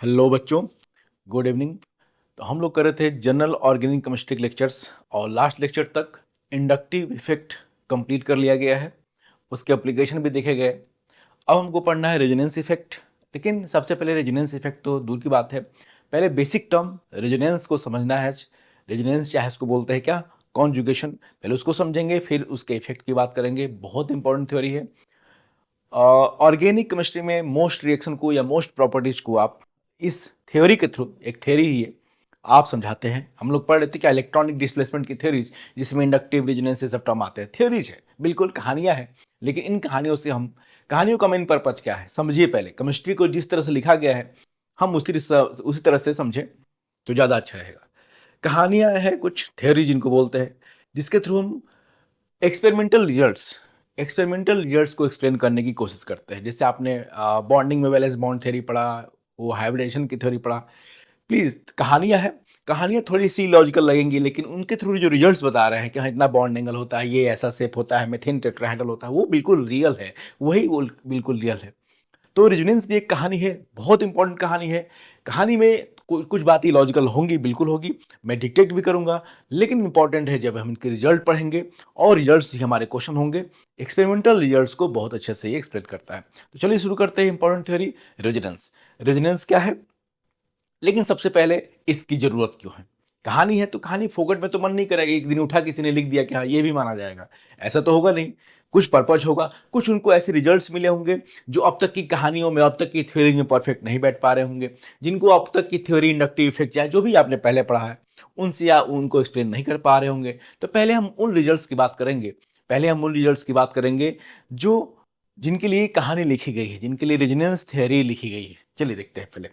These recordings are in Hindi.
हेलो बच्चों, गुड इवनिंग। तो हम लोग कर रहे थे जनरल ऑर्गेनिक केमिस्ट्री के लेक्चर्स और लास्ट लेक्चर तक इंडक्टिव इफेक्ट कंप्लीट कर लिया गया है। उसके एप्लीकेशन भी देखे गए। अब हमको पढ़ना है रेजोनेंस इफेक्ट। लेकिन सबसे पहले रेजोनेंस इफेक्ट तो दूर की बात है, पहले बेसिक टर्म रेजोनेंस को समझना है। रेजोनेंस चाहे उसको बोलते हैं क्या, कॉन्जुगेशन, पहले उसको समझेंगे फिर उसके इफेक्ट की बात करेंगे। बहुत इंपॉर्टेंट थ्योरी है। ऑर्गेनिक केमिस्ट्री में मोस्ट रिएक्शन को या मोस्ट प्रॉपर्टीज को आप इस थ्योरी के थ्रू, एक थ्योरी ही है, आप समझाते हैं। हम लोग पढ़ रहे थे क्या, इलेक्ट्रॉनिक डिस्प्लेसमेंट की थ्योरीज, जिसमें इंडक्टिव रेजोनेंस से सब टर्म आते हैं। थ्योरीज है, बिल्कुल कहानियां हैं, लेकिन इन कहानियों से हम, कहानियों का मेन पर्पज क्या है समझिए। पहले केमिस्ट्री को जिस तरह से लिखा गया है हम उसी तरह से समझें तो ज़्यादा अच्छा रहेगा। कहानियां हैं कुछ थ्योरी जिनको बोलते हैं, जिसके थ्रू हम एक्सपेरिमेंटल रिजल्ट्स को एक्सप्लेन करने की कोशिश करते हैं। जैसे आपने बॉन्डिंग में वैलेंस बॉन्ड थ्योरी पढ़ा, वो हाइब्रिडेशन की थ्योरी पढ़ा। प्लीज कहानियां हैं, कहानियां थोड़ी सी लॉजिकल लगेंगी, लेकिन उनके थ्रू जो रिजल्ट्स बता रहे हैं कि हाँ इतना बॉन्ड एंगल होता है, ये ऐसा शेप होता है, मेथेन टेट्राहेड्रल होता है, वो बिल्कुल रियल है। वही वो बिल्कुल रियल है। तो रेजोनेंस भी एक कहानी है, बहुत इंपॉर्टेंट कहानी है। कहानी में कुछ बातें लॉजिकल होंगी, बिल्कुल होगी, मैं डिक्टेट भी करूंगा, लेकिन इंपॉर्टेंट है जब हम इनके रिजल्ट पढ़ेंगे और रिजल्ट्स ही हमारे क्वेश्चन होंगे। एक्सपेरिमेंटल रिजल्ट्स को बहुत अच्छे से ये एक्सप्लेन करता है। तो चलिए शुरू करते हैं इंपॉर्टेंट थ्योरी, रेजोनेंस। रेजोनेंस क्या है, लेकिन सबसे पहले इसकी जरूरत क्यों है। कहानी है तो कहानी फोकट में तो मन नहीं करेगा, एक दिन उठा किसी ने लिख दिया कि हाँ ये भी माना जाएगा, ऐसा तो होगा नहीं। कुछ पर्पज होगा, कुछ उनको ऐसे रिजल्ट्स मिले होंगे जो अब तक की कहानियों में, अब तक की थ्योरी में परफेक्ट नहीं बैठ पा रहे होंगे, जिनको अब तक की थ्योरी, इंडक्टिव इफेक्ट चाहे जो भी आपने पहले पढ़ा है उनसे या उनको एक्सप्लेन नहीं कर पा रहे होंगे। तो पहले हम उन रिजल्ट्स की बात करेंगे, जो, जिनके लिए कहानी लिखी गई है, जिनके लिए रेजोनेंस थ्योरी लिखी गई है। चलिए देखते हैं पहले।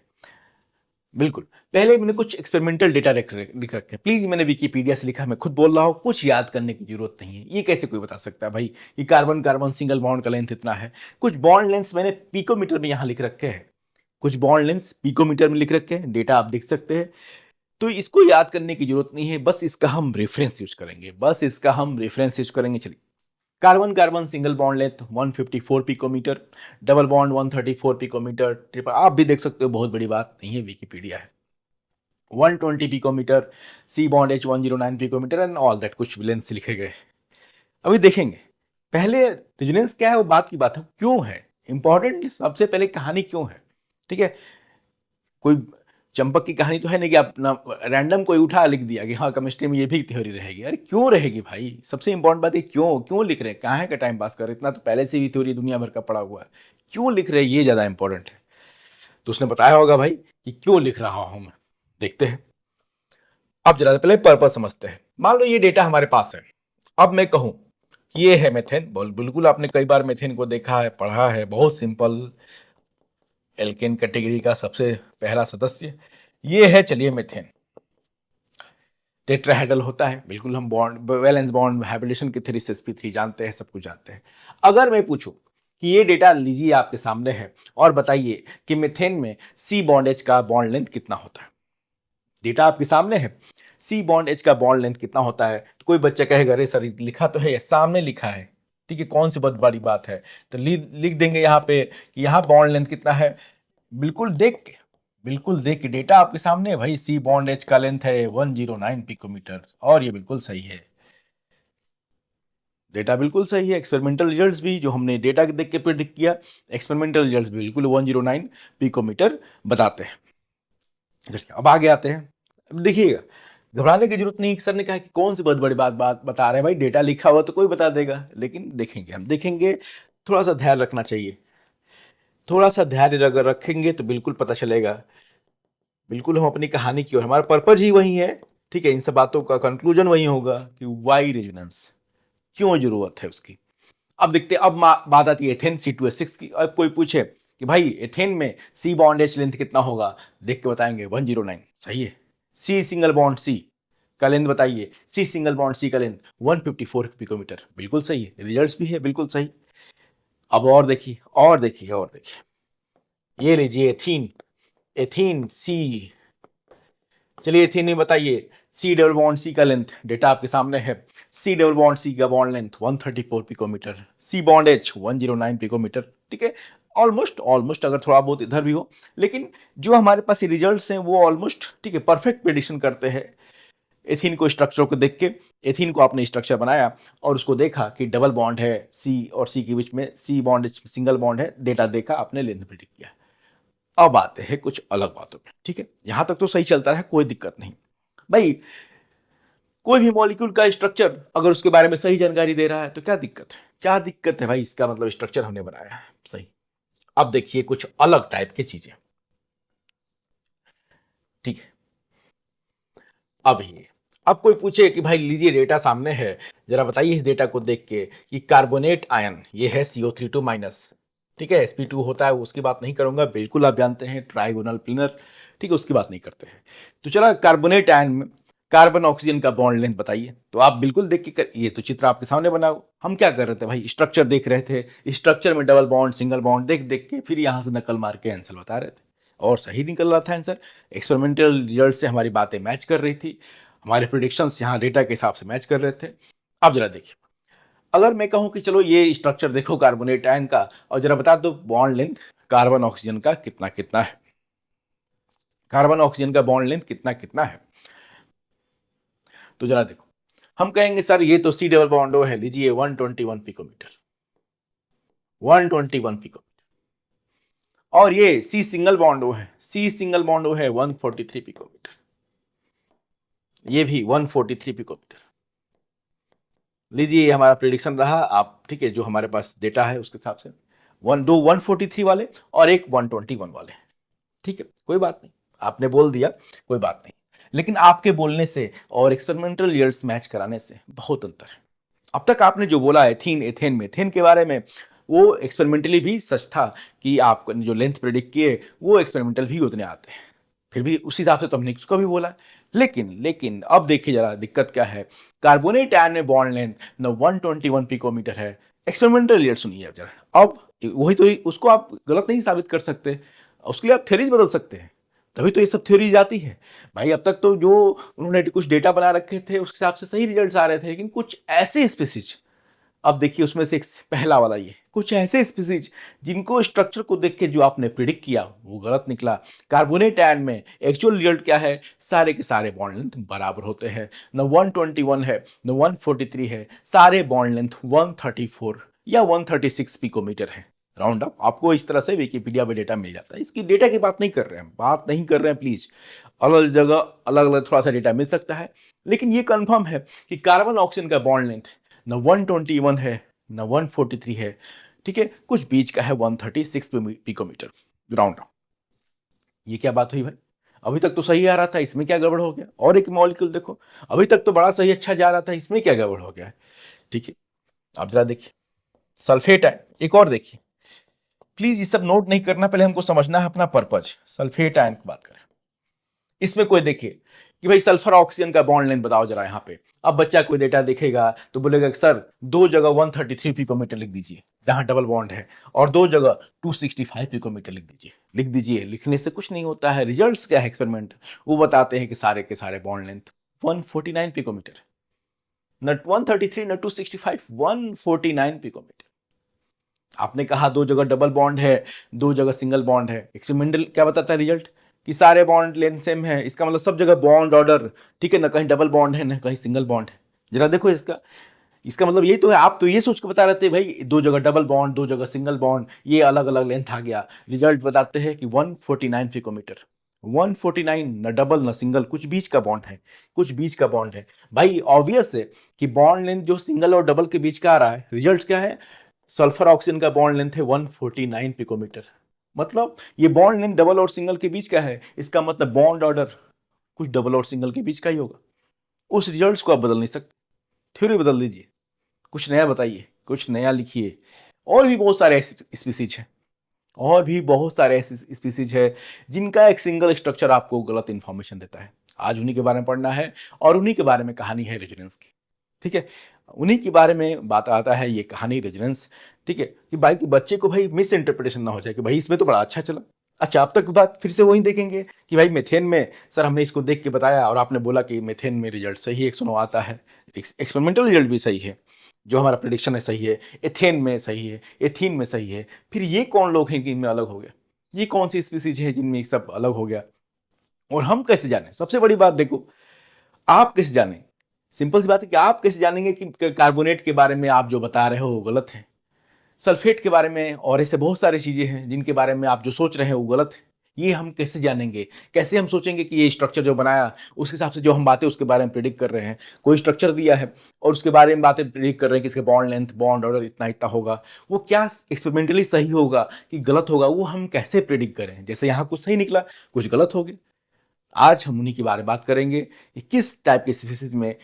बिल्कुल, पहले मैंने कुछ एक्सपेरिमेंटल डेटा लिख रखे हैं। प्लीज, मैंने विकिपीडिया से लिखा, मैं खुद बोल रहा हूँ, कुछ याद करने की जरूरत नहीं है। ये कैसे कोई बता सकता है भाई कि कार्बन कार्बन सिंगल बॉन्ड का लेंथ इतना है। कुछ बॉन्ड लेंथ मैंने पिकोमीटर में यहाँ लिख रखे हैं, कुछ बॉन्ड लेंथ पिकोमीटर में लिख रखे हैं, डेटा आप देख सकते हैं। तो इसको याद करने की जरूरत नहीं है, बस इसका हम रेफरेंस यूज करेंगे, चलिए। Carbon carbon single bond length 154 picometre, double bond 134 picometre, triple, आप भी देख सकते हो, बहुत बड़ी बात नहीं है, विकिपीडिया है। 120 picometre, C bond H 109 picometre and all that, कुछ लेंथ लिखे गए। अभी देखेंगे पहले रेजोनेंस क्या है, वो बात की बात है, क्यों है इंपॉर्टेंट। सबसे पहले कहानी क्यों है, ठीक है। कोई चंपक की कहानी तो है नहीं कि आप रैंडम कोई उठा लिख दिया कि हाँ केमिस्ट्री में ये भी थ्योरी रहेगी। अरे क्यों रहेगी भाई, सबसे इंपॉर्टेंट बात है क्यों, क्यों लिख रहे हैं, कहाँ का टाइम पास कर रहे हैं, इतना तो पहले से भी थ्योरी दुनिया भर का पड़ा हुआ है, क्यों लिख रहे हैं ये ज्यादा इंपॉर्टेंट है। तो उसने बताया होगा भाई कि क्यों लिख रहा हूं मैं। देखते हैं। अब जरा पहले पर्पस समझते हैं। मान लो ये डेटा हमारे पास है, अब मैं कहूं कि ये है मेथेन, बिल्कुल आपने कई बार मेथेन को देखा है, पढ़ा है, बहुत सिंपल, एल्केन कैटेगरी का सबसे पहला सदस्य ये है। चलिए मेथेन टेट्राहेड्रल होता है, बिल्कुल हम बॉन्ड, वैलेंस बॉन्ड, हाइब्रिडेशन की थ्योरी से sp3 जानते हैं, सब कुछ जानते हैं। अगर मैं पूछूं कि ये डेटा लीजिए आपके सामने है और बताइए कि मेथेन में सी बॉन्ड एच का बॉन्ड लेंथ कितना होता है। डेटा आपके सामने है, सी बॉन्ड एच का बॉन्ड लेंथ कितना होता है। तो कोई बच्चा कहेगा अरे सर लिखा तो है, सामने लिखा है, ठीक है, कौन सी बहुत बड़ी बात है। तो लिख देंगे यहाँ पे कि यहाँ बॉन्ड लेंथ कितना है। बिल्कुल देख के, बिल्कुल देख के, डेटा आपके सामने है भाई, सी बॉन्ड एच का लेंथ है 109 पिकोमीटर, और ये बिल्कुल सही है, डेटा बिल्कुल सही है। एक्सपेरिमेंटल रिजल्ट्स भी जो हमने डेटा देख के प्रिडिक्ट किया, एक्सपेरिमेंटल रिजल्ट्स भी बिल्कुल 109 पिकोमीटर बताते हैं। चलिए अब आगे आते हैं। अब देखिएगा, घबराने की जरूरत नहीं। सर ने कहा कि कौन सी बहुत बड़ी बात बता रहे हैं भाई, डेटा लिखा हुआ तो कोई बता देगा, लेकिन देखेंगे, हम देखेंगे, थोड़ा सा ध्यान रखना चाहिए। थोड़ा सा धैर्य अगर रखेंगे तो बिल्कुल पता चलेगा। बिल्कुल हम अपनी कहानी की ओर, हमारा पर्पज ही वही है, ठीक है। इन सब बातों का कंक्लूजन वही होगा कि वाई रेजोनेंस, क्यों जरूरत है उसकी। अब देखते हैं। अब बात आती है एथेन C2H6 की। अब कोई पूछे कि भाई एथेन में सी बॉन्ड एच लेंथ कितना होगा, देख के बताएंगे 109, सही है। सी सिंगल बॉन्ड सी का लेंथ बताइए, सी सिंगल बॉन्ड सी का लेंथ 154 पिकोमीटर, बिल्कुल सही है, रिजल्ट्स भी है बिल्कुल सही। अब और देखिए, ये लीजिए एथीन, एथीन सी, चलिए एथीन में बताइए सी डबल बॉन्ड सी का लेंथ, डेटा आपके सामने है। सी डबल बॉन्ड सी का bond length 134 picometre, C bond H 109 picometre, ठीक है। ऑलमोस्ट ऑलमोस्ट अगर थोड़ा बहुत इधर भी हो, लेकिन जो हमारे पास रिजल्ट्स हैं वो ऑलमोस्ट ठीक है, परफेक्ट प्रेडिक्शन करते हैं। एथीन को स्ट्रक्चर को देख के, एथीन को आपने स्ट्रक्चर बनाया और उसको देखा कि डबल बॉन्ड है सी और सी के बीच में, सी बॉन्ड सिंगल बॉन्ड है, डेटा देखा, आपने लेंथ प्रिडिक्ट किया। अब आते हैं कुछ अलग बातों पे, ठीक है, यहां तक तो सही चलता है, कोई दिक्कत नहीं। भाई कोई भी मॉलिक्यूल का स्ट्रक्चर अगर उसके बारे में सही जानकारी दे रहा है तो क्या दिक्कत है, क्या दिक्कत है भाई, इसका मतलब स्ट्रक्चर हमने बनाया है सही। अब देखिए कुछ अलग टाइप की चीजें, ठीक है। अब कोई पूछे कि भाई लीजिए डेटा सामने है, जरा बताइए इस डेटा को देख के कि कार्बोनेट आयन ये है CO32 माइनस, ठीक है, sp2 होता है, उसकी बात नहीं करूंगा, बिल्कुल आप जानते हैं ट्राइगोनल प्लिनर, ठीक है, उसकी बात नहीं करते हैं। तो चला कार्बोनेट आयन में कार्बन ऑक्सीजन का बॉन्ड लेंथ बताइए, तो आप बिल्कुल देख के ये तो चित्र आपके सामने बना हो, हम क्या कर रहे थे भाई, स्ट्रक्चर देख रहे थे, स्ट्रक्चर में डबल बॉन्ड सिंगल बॉन्ड देख देख के फिर यहां से नकल मार के आंसर बता रहे थे, और सही निकल रहा था आंसर, एक्सपेरिमेंटल रिजल्ट से हमारी बातें मैच कर रही थी, हमारे प्रिडिक्शंस यहाँ डेटा के हिसाब से मैच कर रहे थे। अब जरा देखिए, अगर मैं कहूं कि चलो ये स्ट्रक्चर देखो कार्बोनेट आयन का और जरा बता दो बॉन्ड लेंथ कार्बन ऑक्सीजन का कितना कितना है, कार्बन ऑक्सीजन का बॉन्ड लेंथ कितना कितना है, तो जरा देखो, हम कहेंगे सर ये तो सी डबल बॉन्ड है, लीजिए 121 पिकोमीटर, 121 पिकोमीटर, और ये सी सिंगल बॉन्ड है, सी सिंगल बॉन्ड है 143 पिकोमीटर, ये भी 143 पिकोमीटर। लीजिए हमारा प्रिडिक्शन रहा, आप ठीक है, जो हमारे पास डेटा है उसके हिसाब से दो 143 वाले और एक 121 वाले, ठीक है, कोई बात नहीं, आपने बोल दिया, कोई बात नहीं, लेकिन आपके बोलने से और एक्सपेरिमेंटल रिजल्ट्स मैच कराने से बहुत अंतर है। अब तक आपने जो बोला एथीन, एथेन, मेथेन के बारे में, वो एक्सपेरिमेंटली भी सच था कि आपने जो लेंथ प्रेडिक्ट किए वो एक्सपेरिमेंटल भी उतने आते हैं, फिर भी उस हिसाब से तो हमने उसको भी बोला। लेकिन लेकिन अब देखिए जरा दिक्कत क्या है, कार्बोनेट आयन में बॉन्ड लेंथ न 121 पिकोमीटर है, एक्सपेरिमेंटल रिजल्ट सुनिए अब जरा। अब वही तो, उसको आप गलत नहीं साबित कर सकते, उसके लिए आप थ्योरीज बदल सकते हैं, तभी तो ये सब थ्योरीज आती है। भाई अब तक तो जो उन्होंने कुछ डेटा बना रखे थे उसके हिसाब से सही रिजल्ट्स आ रहे थे, लेकिन कुछ ऐसे स्पीसीज, अब देखिए उसमें से एक पहला वाला, ये कुछ ऐसे स्पीसीज जिनको स्ट्रक्चर को देख के जो आपने प्रिडिक्ट किया वो गलत निकला। कार्बोनेट आयन में एक्चुअल रिजल्ट क्या है, सारे के सारे बॉन्ड लेंथ बराबर होते हैं, न 121 है न 143 है, सारे बॉन्ड लेंथ 134 या 136 पिकोमीटर है, राउंड अप। आपको इस तरह से विकिपीडिया पे डेटा मिल जाता है, इसकी डेटा की बात नहीं कर रहे हैं, बात नहीं कर रहे हैं प्लीज, अलग जगह अलग अलग थोड़ा सा डेटा मिल सकता है, लेकिन ये कंफर्म है कि कार्बन ऑक्सीजन का बॉन्ड लेंथ न 121 है न 143 है, ठीक है, कुछ बीच का है 136 पिकोमीटर, राउंड अप। ये क्या बात हुई भाई, अभी तक तो सही आ रहा था, इसमें क्या गड़बड़ हो गया, और एक मॉलिक्यूल देखो, अभी तक तो बड़ा सही अच्छा जा रहा था, इसमें क्या गड़बड़ हो गया है, ठीक है। आप जरा देखिए सल्फेट है, एक और देखिए प्लीज, ये सब नोट नहीं करना, पहले हमको समझना है अपना पर्पज। सल्फेट आयन की बात करें, इसमें कोई देखिए कि भाई सल्फर ऑक्सीजन का बॉन्ड लेंथ बताओ जरा यहाँ पे। अब बच्चा कोई डेटा देखेगा तो बोलेगा सर दो जगह 133 पिकोमीटर लिख दीजिए जहां डबल बॉन्ड है, और दो जगह 265 पिकोमीटर लिख दीजिए, लिख दीजिए, लिखने से कुछ नहीं होता है। रिजल्ट्स क्या है एक्सपेरिमेंट, वो बताते हैं कि सारे के सारे बॉन्ड लेंथ 149 पिकोमीटर, न 133 न 265, 149 पिकोमीटर। आपने कहा दो जगह डबल बॉन्ड है, दो जगह सिंगल बॉन्ड है, एक्सपेरिमेंटल क्या बताता है रिजल्ट कि सारे बॉन्ड लेंथ सेम है, इसका मतलब सब जगह बॉन्ड ऑर्डर, ठीक है, ना कहीं डबल बॉन्ड है ना कहीं सिंगल बॉन्ड है। जरा देखो इसका, इसका मतलब यही तो है, आप तो ये सोच के बता रहे थे भाई दो जगह डबल बॉन्ड दो जगह सिंगल बॉन्ड, ये अलग अलग लेंथ आ गया, रिजल्ट बताते हैं कि 149 पिकोमीटर, 149, न डबल न सिंगल, कुछ बीच का बॉन्ड है, कुछ बीच का बॉन्ड है। भाई ऑब्वियस है कि बॉन्ड लेंथ जो सिंगल और डबल के बीच का आ रहा है, रिजल्ट क्या है, सल्फर ऑक्सीजन का बॉन्ड लेंथ है 149 पिकोमीटर, मतलब ये बॉन्ड लेंथ डबल और सिंगल के बीच का है, इसका मतलब बॉन्ड ऑर्डर कुछ डबल और सिंगल के बीच का ही होगा। उस रिजल्ट्स को आप बदल नहीं सकते, थ्योरी बदल दीजिए, कुछ नया बताइए, कुछ नया लिखिए। और भी बहुत सारे स्पीसीज है, और भी बहुत सारे ऐसे स्पीसीज है जिनका एक सिंगल स्ट्रक्चर आपको गलत इंफॉर्मेशन देता है। आज उन्हीं के बारे में पढ़ना है और उन्हीं के बारे में कहानी है रेजोनेंस की, ठीक है, उन्हीं के बारे में बात आता है ये कहानी रेजोनेंस, ठीक है, कि भाई कि बच्चे को भाई मिस इंटरप्रिटेशन ना हो जाए कि भाई इसमें तो बड़ा अच्छा चला, अच्छा, अब तक बात फिर से वही देखेंगे कि भाई मेथेन में सर हमने इसको देख के बताया और आपने बोला कि मेथेन में रिजल्ट सही है, 109 आता है, एक्सपेरिमेंटल रिजल्ट भी सही है, जो हमारा प्रेडिक्शन है सही है, एथेन में सही है, एथीन में सही है, फिर ये कौन लोग हैं कि इनमें अलग हो गया, ये कौन सी स्पीसीज है जिनमें ये सब अलग हो गया, और हम कैसे जाने? सबसे बड़ी बात देखो, आप कैसे जाने? सिंपल सी बात है कि आप कैसे जानेंगे कि कार्बोनेट के बारे में आप जो बता रहे हो वो गलत है, सल्फेट के बारे में और ऐसे बहुत सारी चीजें हैं जिनके बारे में आप जो सोच रहे हैं वो गलत है। ये हम कैसे जानेंगे? कैसे हम सोचेंगे कि ये स्ट्रक्चर जो बनाया उसके हिसाब से जो हम बातें उसके बारे में प्रिडिक्ट कर रहे हैं, कोई स्ट्रक्चर दिया है और उसके बारे में बातें प्रिडिक्ट कर रहे हैं कि इसके बॉन्ड लेंथ, बॉन्ड ऑर्डर इतना इतना होगा, वो क्या एक्सपेरिमेंटली सही होगा कि गलत होगा, वो हम कैसे प्रिडिक्ट करें? जैसे यहाँ कुछ सही निकला, कुछ गलत हो गया। आज हम उन्हीं के बारे में बात करेंगे कि किस टाइप के स्पीसीज में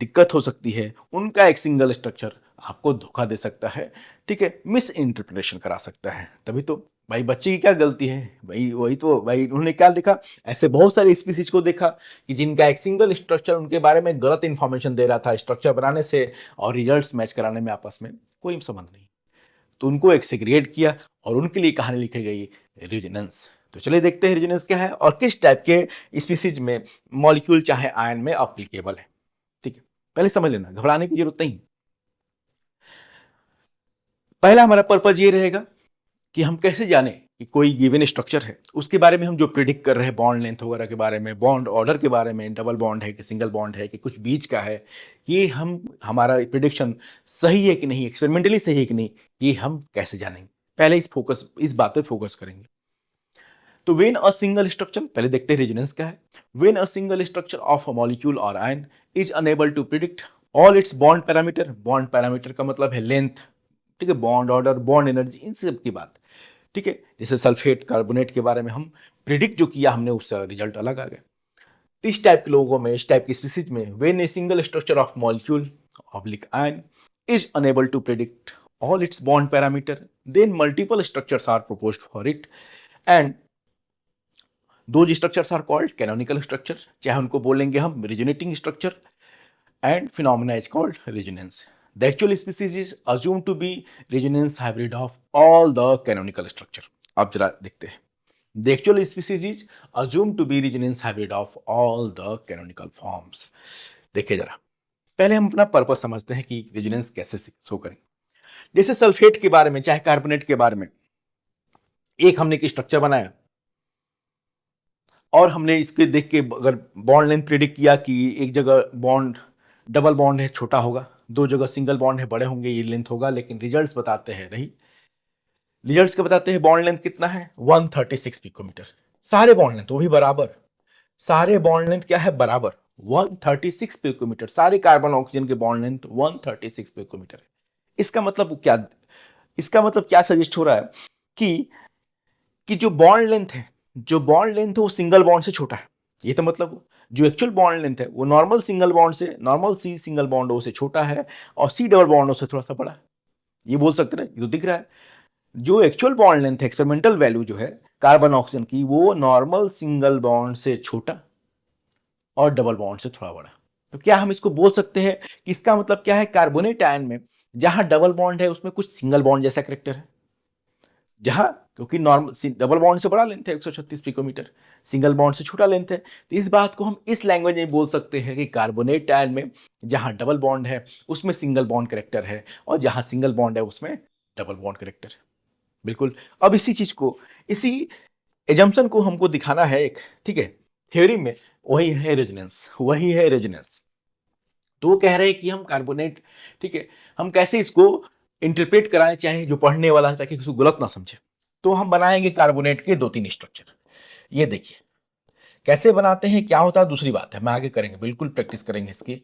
दिक्कत हो सकती है, उनका एक सिंगल स्ट्रक्चर आपको धोखा दे सकता है, ठीक है, मिस इंटरप्रिटेशन करा सकता है। तभी तो भाई बच्चे की क्या गलती है भाई, वही तो भाई उन्होंने क्या देखा, ऐसे बहुत सारे स्पीसीज को देखा कि जिनका एक सिंगल स्ट्रक्चर उनके बारे में गलत इंफॉर्मेशन दे रहा था स्ट्रक्चर बनाने से और रिजल्ट्स मैच कराने में आपस में कोई संबंध नहीं, तो उनको एक सेग्रीगेट किया और उनके लिए कहानी लिखी गई रेजोनेंस। तो चलिए देखते हैं रेजोनेंस क्या है और किस टाइप के स्पीसीज में मॉलिक्यूल चाहे आयन में अप्लीकेबल है। ठीक है, पहले समझ लेना, घबराने की जरूरत नहीं। पहला हमारा पर्पज ये रहेगा कि हम कैसे जाने कि कोई गिवन स्ट्रक्चर है, उसके बारे में हम जो प्रिडिक्ट कर रहे हैं, बॉन्ड लेंथ वगैरह के बारे में, बॉन्ड ऑर्डर के बारे में, डबल बॉन्ड है कि सिंगल बॉन्ड है कि कुछ बीच का है, ये हम हमारा प्रिडिक्शन सही है कि नहीं, एक्सपेरिमेंटली सही है कि नहीं, ये हम कैसे जानेंगे? पहले इस बात पे फोकस करेंगे। तो व्हेन अ सिंगल स्ट्रक्चर, पहले देखते हैं रेजोनेंस क्या है। When a single structure of a molecule और ion is enable to predict all its bond parameter, bond parameter का मतलब है लेंथ, ठीक है, बॉन्ड ऑर्डर, बॉन्ड एनर्जी, इन सब की बात, ठीक है। जैसे सल्फेट कार्बोनेट के बारे में हम प्रिडिक्ट जो किया हमने उसका रिजल्ट अलग आ गया। इस टाइप के लोगों में, इस टाइप की स्पीसीज में, when a single structure of molecule oblique ion is enable to predict all its bond parameter, then multiple structures are proposed for it and those structures are called canonical structure, चाहे उनको बोलेंगे हम resonating structure, and phenomena is called resonance. The actual species is assumed to be resonance hybrid of all the canonical structure. अब जरा देखते हैं, the actual species is assumed to be resonance hybrid of all the canonical forms. देखिए जरा, पहले हम अपना पर्पस समझते हैं कि रेजोनेंस कैसे शो करेंगे। जैसे सल्फेट के बारे में चाहे कार्बोनेट के बारे में एक हमने एक स्ट्रक्चर बनाया और हमने इसके देख के अगर बॉन्ड लेंथ प्रिडिक्ट किया कि एक जगह बॉन्ड डबल बॉन्ड है छोटा होगा, दो जगह सिंगल बॉन्ड है बड़े होंगे, ये लेंथ होगा, लेकिन रिजल्ट्स बताते हैं नहीं। रिजल्ट्स क्या बताते हैं? बॉन्ड लेंथ कितना है? 136 पिकोमीटर। सारे बॉन्ड लेंथ वो भी बराबर, सारे बॉन्ड लेंथ क्या है? बराबर 136 पिकोमीटर। सारे कार्बन ऑक्सीजन के बॉन्ड लेंथ 136 पिकोमीटर है। इसका मतलब क्या, इसका मतलब क्या सजेस्ट हो रहा है कि जो बॉन्ड लेंथ है, जो बॉन्ड लेंथ है वो सिंगल बॉन्ड से छोटा है। ये तो मतलब जो एक्चुअल बॉन्ड लेंथ है वो नॉर्मल सिंगल बॉन्ड से, नॉर्मल सी सिंगल बॉन्ड ओ से छोटा है और सी डबल बॉन्ड ओ से थोड़ा सा बड़ा है। ये बोल सकते हैं ना, ये तो दिख रहा है। जो एक्चुअल बॉन्ड लेंथ है, एक्सपेरिमेंटल वैल्यू जो है कार्बन ऑक्सीजन की, वो नॉर्मल सिंगल बॉन्ड से छोटा और डबल बॉन्ड से थोड़ा बड़ा। तो क्या हम इसको बोल सकते हैं कि इसका मतलब क्या है? कार्बोनेट आयन में जहां डबल बॉन्ड है उसमें कुछ सिंगल बॉन्ड जैसा करेक्टर है, जहां क्योंकि नॉर्मल डबल बॉन्ड से बड़ा लेंथ है 136 पिकोमीटर, सिंगल बॉन्ड से छोटा लेंथ है, तो इस बात को हम इस लैंग्वेज में बोल सकते हैं कि कार्बोनेट आयन में जहां डबल बॉन्ड है उसमें सिंगल बॉन्ड करेक्टर है और जहां सिंगल बॉन्ड है उसमें डबल बॉन्ड करेक्टर है। बिल्कुल। अब इसी चीज को, इसी एजम्पशन को हमको दिखाना है एक, ठीक है, थ्योरी में, वही है रेजोनेंस, वही है रेजोनेंस। तो वो कह रहे हैं कि हम कार्बोनेट, ठीक है, हम कैसे इसको इंटरप्रेट कराएं चाहे जो पढ़ने वाला है ताकि किसी गलत ना समझे। तो हम बनाएंगे कार्बोनेट के दो तीन स्ट्रक्चर। ये देखिए कैसे बनाते हैं, क्या होता है दूसरी बात है, हम आगे करेंगे, बिल्कुल प्रैक्टिस करेंगे इसकी।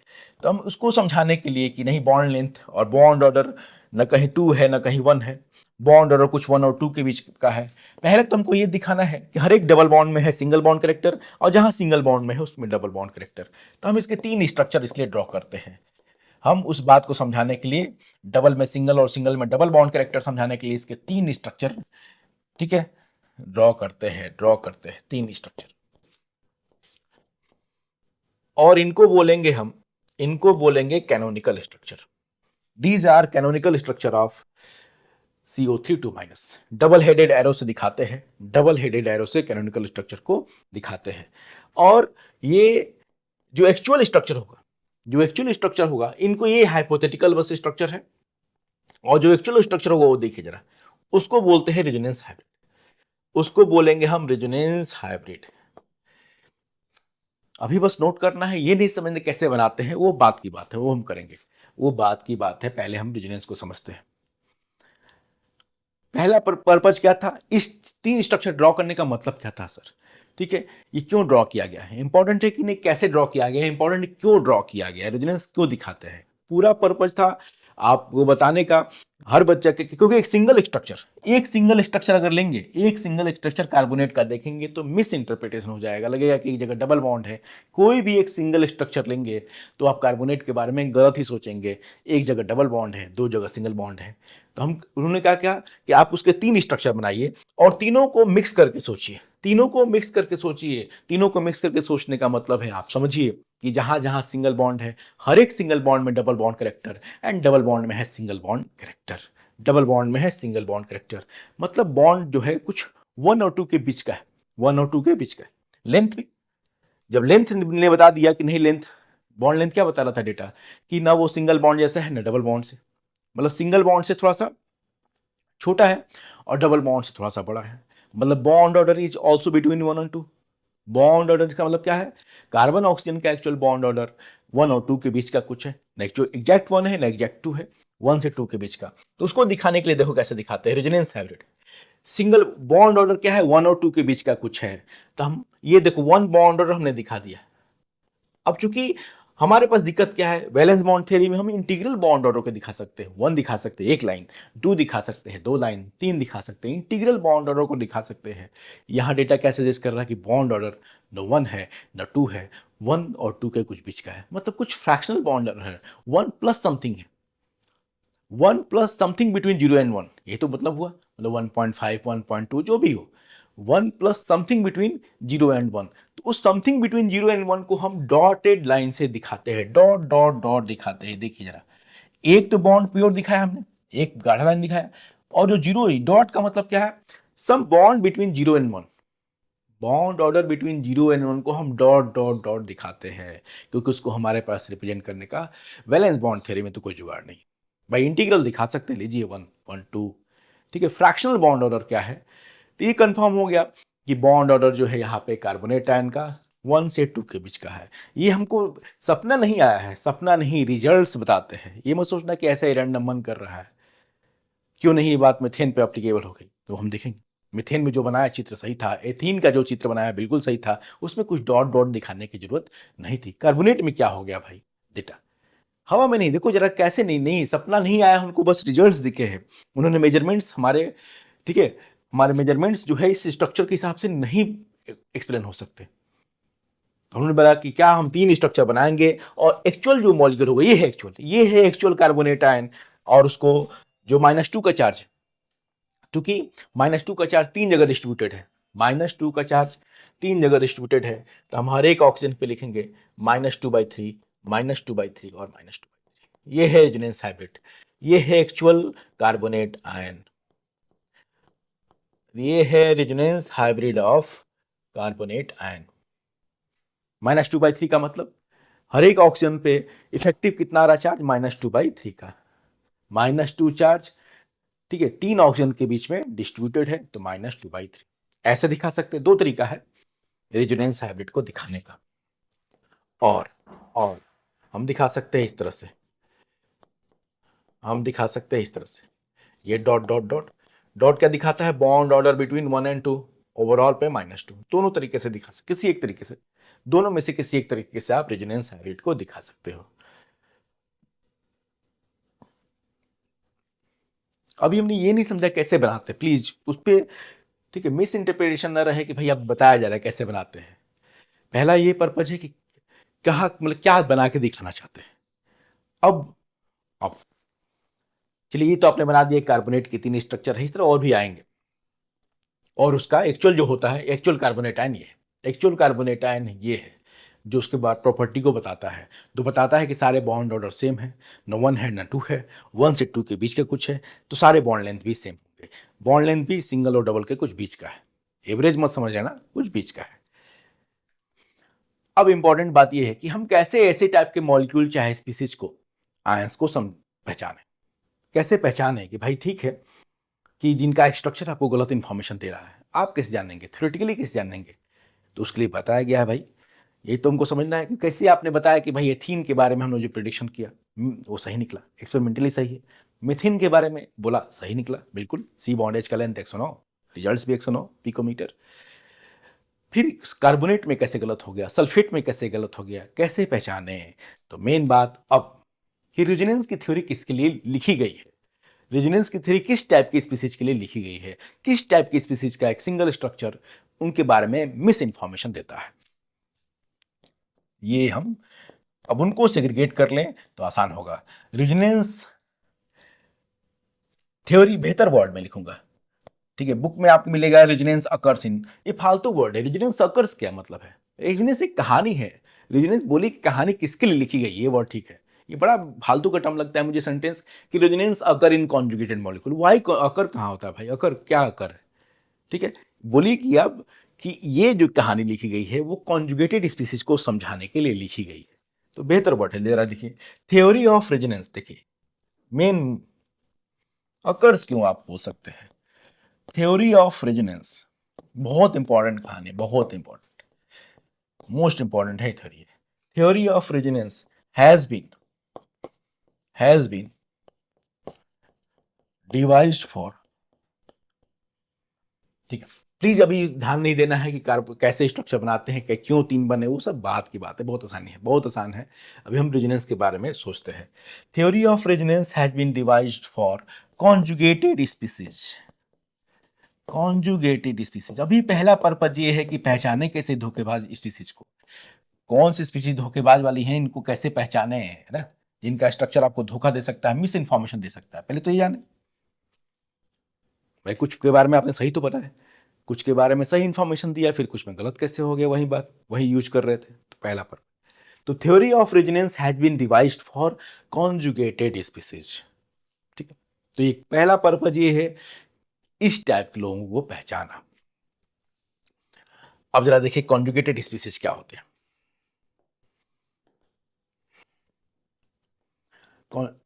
तो हम उसको समझाने के लिए कि नहीं, बॉन्ड लेंथ और बॉन्ड ऑर्डर न कहीं 2 है न कहीं 1 है, बॉन्ड ऑर्डर कुछ 1 और 2 के बीच का है। पहले तो हमको ये दिखाना है कि हर एक डबल बॉन्ड में है सिंगल बॉन्ड करेक्टर और जहां सिंगल बॉन्ड में है उसमें डबल बॉन्ड करेक्टर। तो हम इसके 3 स्ट्रक्चर इसलिए ड्रॉ करते हैं। हम उस बात को समझाने के लिए, डबल में सिंगल और सिंगल में डबल बॉन्ड करेक्टर समझाने के लिए इसके 3 स्ट्रक्चर, ठीक है, ड्रॉ करते हैं 3 स्ट्रक्चर। और इनको बोलेंगे हम, इनको बोलेंगे canonical structure. These are canonical structure of CO3 2 minus. Double headed arrow से दिखाते हैं, डबल हेडेड एरो से कैनोनिकल स्ट्रक्चर को दिखाते हैं। और ये जो एक्चुअल स्ट्रक्चर होगा, जो एक्चुअल स्ट्रक्चर होगा, इनको ये हाइपोथेटिकल बस स्ट्रक्चर है, और जो एक्चुअल स्ट्रक्चर होगा वो देखिए जरा, उसको बोलते हैं रेजोनेंस हाइब्रिड, उसको बोलेंगे हम रेजोनेंस हाइब्रिड। अभी बस नोट करना है, ये नहीं समझने कैसे बनाते हैं, वो बात की बात है, वो हम करेंगे, वो बात की बात है। पहले हम रेजोनेंस को समझते हैं। पहला पर्पज क्या था, इस 3 स्ट्रक्चर ड्रॉ करने का मतलब क्या था सर? ठीक है, ये क्यों ड्रॉ किया गया है, इंपॉर्टेंट है कि नहीं, कैसे ड्रॉ किया गया है, इंपॉर्टेंट क्यों ड्रॉ किया गया है, रेजोनेंस क्यों दिखाते हैं, पूरा पर्पज था आपको बताने का। हर बच्चा के, क्योंकि एक सिंगल स्ट्रक्चर अगर लेंगे, एक सिंगल स्ट्रक्चर कार्बोनेट का देखेंगे तो मिस इंटरप्रिटेशन हो जाएगा, लगेगा कि एक जगह डबल बॉन्ड है। कोई भी एक सिंगल स्ट्रक्चर लेंगे तो आप कार्बोनेट के बारे में गलत ही सोचेंगे, एक जगह डबल बॉन्ड है, दो जगह सिंगल बॉन्ड है। तो हम, उन्होंने कहा क्या कि आप उसके 3 स्ट्रक्चर बनाइए और तीनों को मिक्स करके सोचिए, तीनों को मिक्स करके सोचिए। तीनों को मिक्स करके सोचने का मतलब है, आप समझिए कि जहां जहां सिंगल बॉन्ड है, हर एक सिंगल बॉन्ड में double bond character, and double bond में है single bond character, double bond में है सिंगल बॉन्ड करेक्टर। मतलब बॉन्ड जो है कुछ 1 और 2 के बीच का है, 1 और 2 के बीच का है। लेंथ भी, जब लेंथ ने बता दिया कि नहीं, लेंथ, बॉन्ड लेंथ क्या बता रहा था डेटा, कि ना वो सिंगल बॉन्ड जैसा है ना डबल बॉन्ड से, मतलब सिंगल बॉन्ड से थोड़ा सा छोटा है और डबल बॉन्ड से थोड़ा सा बड़ा है। मतलब bond order is also between 1 और 2। बॉन्ड ऑर्डर का मतलब क्या है, कार्बन ऑक्सीजन का एक्चुअल बॉन्ड ऑर्डर 1 और 2 के बीच का कुछ है, ना एग्जैक्ट 1 है ना एग्जैक्ट 2 है, 1 से 2 के बीच का। तो उसको दिखाने के लिए देखो कैसे दिखाते हैं, resonance hybrid. Single bond order क्या है, 1 और 2 के बीच का कुछ है, तो हम ये देखो 1 बॉन्ड ऑर्डर हमने दिखा दिया। अब चूंकि हमारे पास दिक्कत क्या है, वैलेंस बॉन्ड थ्योरी में हम इंटीग्रल बॉन्ड ऑर्डर को दिखा सकते हैं, 1 दिखा सकते हैं 1 लाइन, 2 दिखा सकते हैं 2 लाइन, 3 दिखा सकते हैं, इंटीग्रल बॉन्ड ऑर्डर को दिखा सकते हैं। यहां डेटा क्या सजेस्ट कर रहा है कि बॉन्ड ऑर्डर न 1 है न 2 है, 1 और 2 के कुछ बीच का है, मतलब कुछ फ्रैक्शनल बॉन्ड ऑर्डर है, 1 प्लस समथिंग है, 1 प्लस समथिंग बिटवीन 0 एंड 1, ये तो मतलब हुआ, मतलब 1.5 1.2 जो भी हो, 1 प्लस समथिंग बिटवीन 0 एंड 1। तो उस समथिंग बिटवीन 0 एंड 1 को हम डॉटेड लाइन से दिखाते हैं, डॉट डॉट डॉट दिखाते हैं। देखिए जरा, एक तो बॉन्ड प्योर दिखाया हमने, एक गाढ़ा लाइन दिखाया, और जो जीरो डॉट का मतलब क्या है, some bond between 0 and 1, bond order between 0 and 1 को हम डॉट डॉट डॉट दिखाते हैं, क्योंकि उसको हमारे पास रिप्रेजेंट करने का वैलेंस बॉन्ड थ्योरी में तो कोई जुगाड़ नहीं। भाई इंटीग्रल दिखा सकते हैं, लीजिए 1 1 2, ठीक है। फ्रैक्शनल बॉन्ड ऑर्डर क्या है, तो ये कंफर्म हो गया कि बॉन्ड ऑर्डर जो है यहाँ पे कार्बोनेट आयन का 1 से 2 के बीच का है। ये हमको सपना नहीं आया है, सपना नहीं, रिजल्ट्स बताते हैं। ये मत सोचना कि ऐसा ही रैंडम मन कर रहा है। क्यों नहीं ये बात मिथेन पे एप्लीकेबल हो गई, तो हम देखेंगे। मिथेन में जो बनाया चित्र सही था, एथीन का जो चित्र बनाया बिल्कुल सही था, उसमें कुछ डॉट डॉट दिखाने की जरूरत नहीं थी। कार्बोनेट में क्या हो गया भाई, डेटा हवा में नहीं, देखो जरा कैसे, नहीं नहीं सपना नहीं आया उनको, बस रिजल्ट्स दिखे हैं। उन्होंने मेजरमेंट्स हमारे, ठीक है, हमारे मेजरमेंट्स जो है इस स्ट्रक्चर के हिसाब से नहीं एक्सप्लेन हो सकते। तो उन्होंने बोला कि क्या हम 3 स्ट्रक्चर बनाएंगे और एक्चुअल जो मॉलिक्यूल होगा ये है एक्चुअल कार्बोनेट आयन, और उसको जो -2 का चार्ज है, क्योंकि -2 का चार्ज 3 जगह डिस्ट्रीब्यूटेड है, -2 का चार्ज 3 जगह डिस्ट्रीब्यूटेड है, तो हम हर एक ऑक्सीजन पे लिखेंगे -2/3 -2/3 और -2/3। ये है रेजोनेंस हाइब्रिड, ये है एक्चुअल कार्बोनेट आयन, ये है resonance hybrid of carbonate ion. -2/3 का मतलब हर एक ऑक्सीजन पे इफेक्टिव कितना आ रहा चार्ज, -2/3 का, -2 चार्ज, ठीक है, 3 ऑक्सीजन के बीच में डिस्ट्रीब्यूटेड है, तो -2/3। ऐसे दिखा सकते हैं, 2 तरीका है रेजोनेंस हाइब्रिड को दिखाने का। और हम दिखा सकते हैं इस तरह से, हम दिखा सकते हैं इस तरह से, ये डॉट डॉट डॉट डॉट क्या दिखाता है, bond order between 1 and 2, overall पे -2। दोनों तरीके से दिखा सकते, किसी एक तरीके से, दोनों में से किसी एक तरीके से आप रेजोनेंस हाइब्रिड को दिखा सकते हो। अभी हमने ये नहीं समझा कैसे बनाते, प्लीज उस पर, ठीक है, मिस इंटरप्रिटेशन ना रहे कि भाई अब बताया जा रहा है कैसे बनाते हैं। पहला ये पर्पज है कि कहा, मतलब क्या बना के दिखाना चाहते हैं। अब चलिए, ये तो आपने बना दिया कार्बोनेट के 3 स्ट्रक्चर है, इस तरह और भी आएंगे, और उसका एक्चुअल जो होता है, एक्चुअल कार्बोनेट आयन ये है, एक्चुअल कार्बोनेट आयन ये है, जो उसके बाद प्रॉपर्टी को बताता है, तो बताता है कि सारे बॉन्ड ऑर्डर सेम है, न 1 है न 2 है, 1 से 2 के बीच का कुछ है, तो सारे बॉन्ड लेंथ भी सेम होंगे। बॉन्ड लेंथ भी सिंगल और डबल के कुछ बीच का है, एवरेज मत समझ लेना, कुछ बीच का है। अब इंपॉर्टेंट बात यह है कि हम कैसे ऐसे टाइप के मॉलिक्यूल चाहे स्पीसीज को, आयंस को पहचाने। कैसे पहचाने कि भाई ठीक है कि जिनका स्ट्रक्चर आपको गलत इंफॉर्मेशन दे रहा है, आप कैसे जानेंगे, थ्योरेटिकली कैसे जानेंगे? तो उसके लिए बताया गया है भाई, ये तो हमको समझना है कि कैसे आपने बताया कि भाई एथीन के बारे में हमने जो प्रिडिक्शन किया वो सही निकला, एक्सपेरिमेंटली सही है। मिथिन के बारे में बोला, सही निकला बिल्कुल, सी बॉन्डेज का लेंथ 109, रिजल्ट्स भी 109 पिकोमीटर। फिर कार्बोनेट में कैसे गलत हो गया, सल्फेट में कैसे गलत हो गया, कैसे पहचाने? तो मेन बात अब कि रेजोनेंस की थ्योरी किसके लिए लिखी गई है, रेजोनेंस की थ्योरी किस टाइप की स्पीसीज के लिए लिखी गई है, किस टाइप की स्पीसीज का एक सिंगल स्ट्रक्चर उनके बारे में मिस इंफॉर्मेशन देता है। ये हम अब उनको सेग्रीगेट कर लें तो आसान होगा। रेजोनेंस थ्योरी बेहतर वर्ड में लिखूंगा, ठीक है। बुक में आपको मिलेगा रेजोनेंस अकर्स इन, ये फालतू वर्ड है। रेजोनेंस अकर्स क्या मतलब है? रेजोनेंस एक कहानी है। रेजोनेंस बोली कि कहानी किसके लिए लिखी गई, ये वर्ड ठीक है। ये बड़ा फालतू का टर्म लगता है मुझे सेंटेंस कि रेजोनेंस अकर इन कॉन्जुगेटेड मॉलिक्यूल। वाई अकर कहाँ होता है भाई? अकर क्या अकर है? ठीक है, बोली कि अब कि ये जो कहानी लिखी गई है वो कॉन्जुगेटेड स्पीसीज को समझाने के लिए लिखी गई है, तो बेहतर वर्ड है। जरा देखिए, थ्योरी ऑफ रेजोनेंस, देखिए मेन अकर्स क्यों आप बोल सकते हैं, थ्योरी ऑफ रेजोनेंस बहुत इंपॉर्टेंट कहानी, बहुत इंपॉर्टेंट, मोस्ट इंपॉर्टेंट है theory. Theory of resonance has been devised for, ठीक है। प्लीज अभी ध्यान नहीं देना है कि कार्ब कैसे स्ट्रक्चर बनाते हैं, कि क्यों 3 बने, वो सब बात की बात है, बहुत आसानी है, बहुत आसान है। अभी हम रेजोनेंस के बारे में सोचते हैं। Theory of resonance has been devised for conjugated species, conjugated species. अभी पहला पर्पज ये है कि पहचाने कैसे धोखेबाज स्पीसीज को, कौन सी स्पीसीज धोखेबाज वाली हैं, इनको कैसे पहचाने, है ना, जिनका स्ट्रक्चर आपको धोखा दे सकता है, मिस इन्फॉर्मेशन दे सकता है। पहले तो ये जाने भाई, कुछ के बारे में आपने सही तो पता है, कुछ के बारे में सही इन्फॉर्मेशन दिया, फिर कुछ में गलत कैसे हो गया, वही बात वही यूज कर रहे थे। तो पहला पर, तो theory of resonance has been devised for conjugated species, ठीक है। तो ये पहला पर्पज ये है, इस टाइप के लोगों को पहचाना। अब जरा देखिए कॉन्जुगेटेड स्पीसीज क्या होते हैं।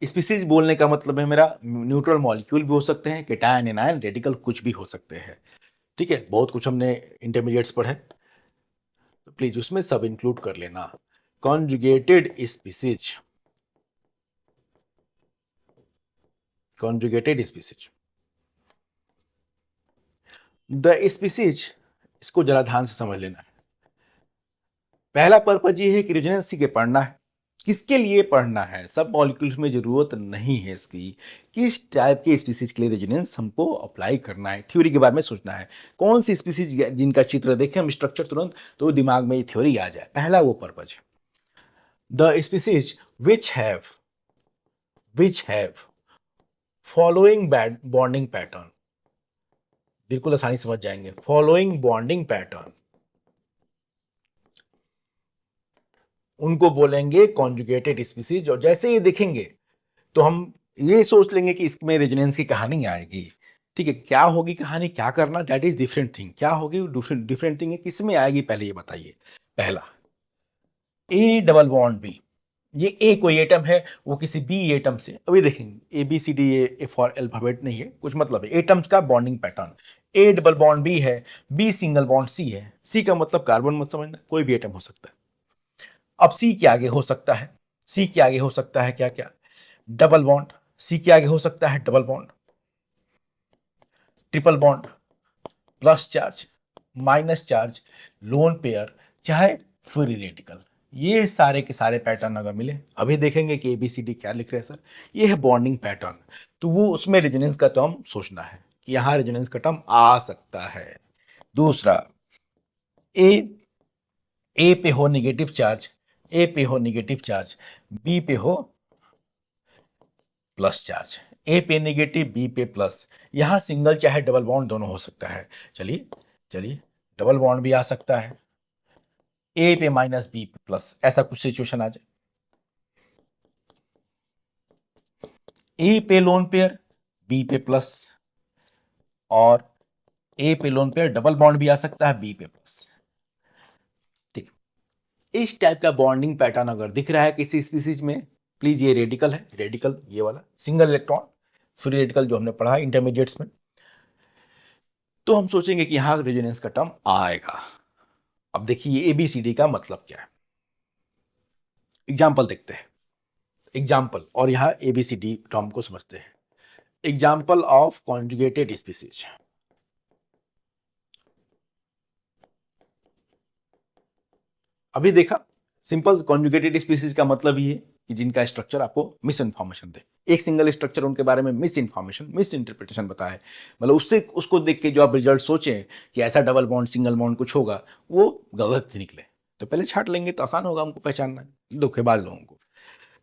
स्पीसीज बोलने का मतलब है मेरा, न्यूट्रल मॉलिक्यूल भी हो सकते हैं, केटायन एनायन रेडिकल कुछ भी हो सकते हैं, ठीक है। बहुत कुछ हमने इंटरमीडिएट्स पढ़े, तो प्लीज उसमें सब इंक्लूड कर लेना। Conjugated species, conjugated species, the species, इसको जरा ध्यान से समझ लेना है। पहला पर्पज ये है कि रेजोनेंस के पढ़ना है, किसके लिए पढ़ना है, सब मॉलिक्यूल्स में जरूरत नहीं है इसकी, किस टाइप के स्पीसीज के लिए रेजोनेंस हमको अप्लाई करना है, थ्योरी के बारे में सोचना है। कौन सी स्पीसीज जिनका चित्र देखें हम स्ट्रक्चर तुरंत तो दिमाग में ये थ्योरी आ जाए, पहला वो पर्पज है। The species which have following bonding pattern, बिल्कुल आसानी समझ जाएंगे, फॉलोइंग बॉन्डिंग पैटर्न, उनको बोलेंगे कॉन्जुगेटेड स्पीसीज। और जैसे ही देखेंगे तो हम ये सोच लेंगे कि इसमें रेजोनेंस की कहानी आएगी, ठीक है। क्या होगी कहानी, क्या करना, दैट इज डिफरेंट थिंग, क्या होगी डिफरेंट डिफरेंट थिंग है, किस में आएगी पहले ये बताइए। पहला ए डबल बॉन्ड बी, ये ए कोई एटम है, वो किसी बी एटम से, अभी देखेंगे A B C D, A for alphabet नहीं है, कुछ मतलब है एटम्स का bonding pattern. A double bond B है, बी सिंगल बॉन्ड सी है, सी का मतलब कार्बन मत समझना, कोई भी एटम हो सकता है। अब सी के आगे हो सकता है, सी के आगे हो सकता है क्या क्या, डबल बॉन्ड, सी के आगे हो सकता है double bond, triple bond, plus charge, minus charge, lone pair, चाहे फ्री रेडिकल। ये सारे के सारे पैटर्न अगर मिले, अभी देखेंगे कि एबीसीडी क्या लिख रहे हैं सर, ये है बॉन्डिंग पैटर्न, तो वो उसमें रेजोनेंस का टर्म सोचना है कि यहां रेजोनेंस का टर्म आ सकता है। दूसरा, ए ए पे हो निगेटिव चार्ज, ए पे हो निगेटिव चार्ज, बी पे हो प्लस चार्ज, ए पे निगेटिव बी पे प्लस, यहां सिंगल चाहे डबल बॉन्ड दोनों हो सकता है। चलिए चलिए, डबल बॉन्ड भी आ सकता है, ए पे माइनस बी पे प्लस, ऐसा कुछ सिचुएशन आ जाए। ए पे लोन पेयर, बी पे प्लस, और ए पे लोन पेयर डबल बॉन्ड भी आ सकता है बी पे प्लस। ठीक, इस टाइप का बॉन्डिंग पैटर्न अगर दिख रहा है किसी स्पीसीज में, प्लीज ये रेडिकल है, रेडिकल ये वाला सिंगल इलेक्ट्रॉन फ्री रेडिकल जो हमने पढ़ा है इंटरमीडिएट्स में, तो हम सोचेंगे कि यहां रेजोनेंस का टर्म आएगा। अब देखिए एबीसीडी का मतलब क्या है, एग्जाम्पल देखते हैं, एग्जाम्पल, और यहां एबीसीडी टर्म को समझते हैं। एग्जाम्पल ऑफ कॉन्जुगेटेड स्पीसीज, अभी देखा सिंपल कॉन्जुगेटेड स्पीसीज का मतलब ये कि जिनका स्ट्रक्चर आपको मिस इन्फॉर्मेशन दे, एक सिंगल स्ट्रक्चर उनके बारे में मिस इन्फॉर्मेशन, मिस इंटरप्रिटेशन बताए, मतलब उससे उसको देख के जो आप रिजल्ट सोचें कि ऐसा डबल बॉन्ड सिंगल बॉन्ड कुछ होगा, वो गलत निकले, तो पहले छाट लेंगे तो आसान होगा हमको पहचानना, धोखेबाज लोगों को।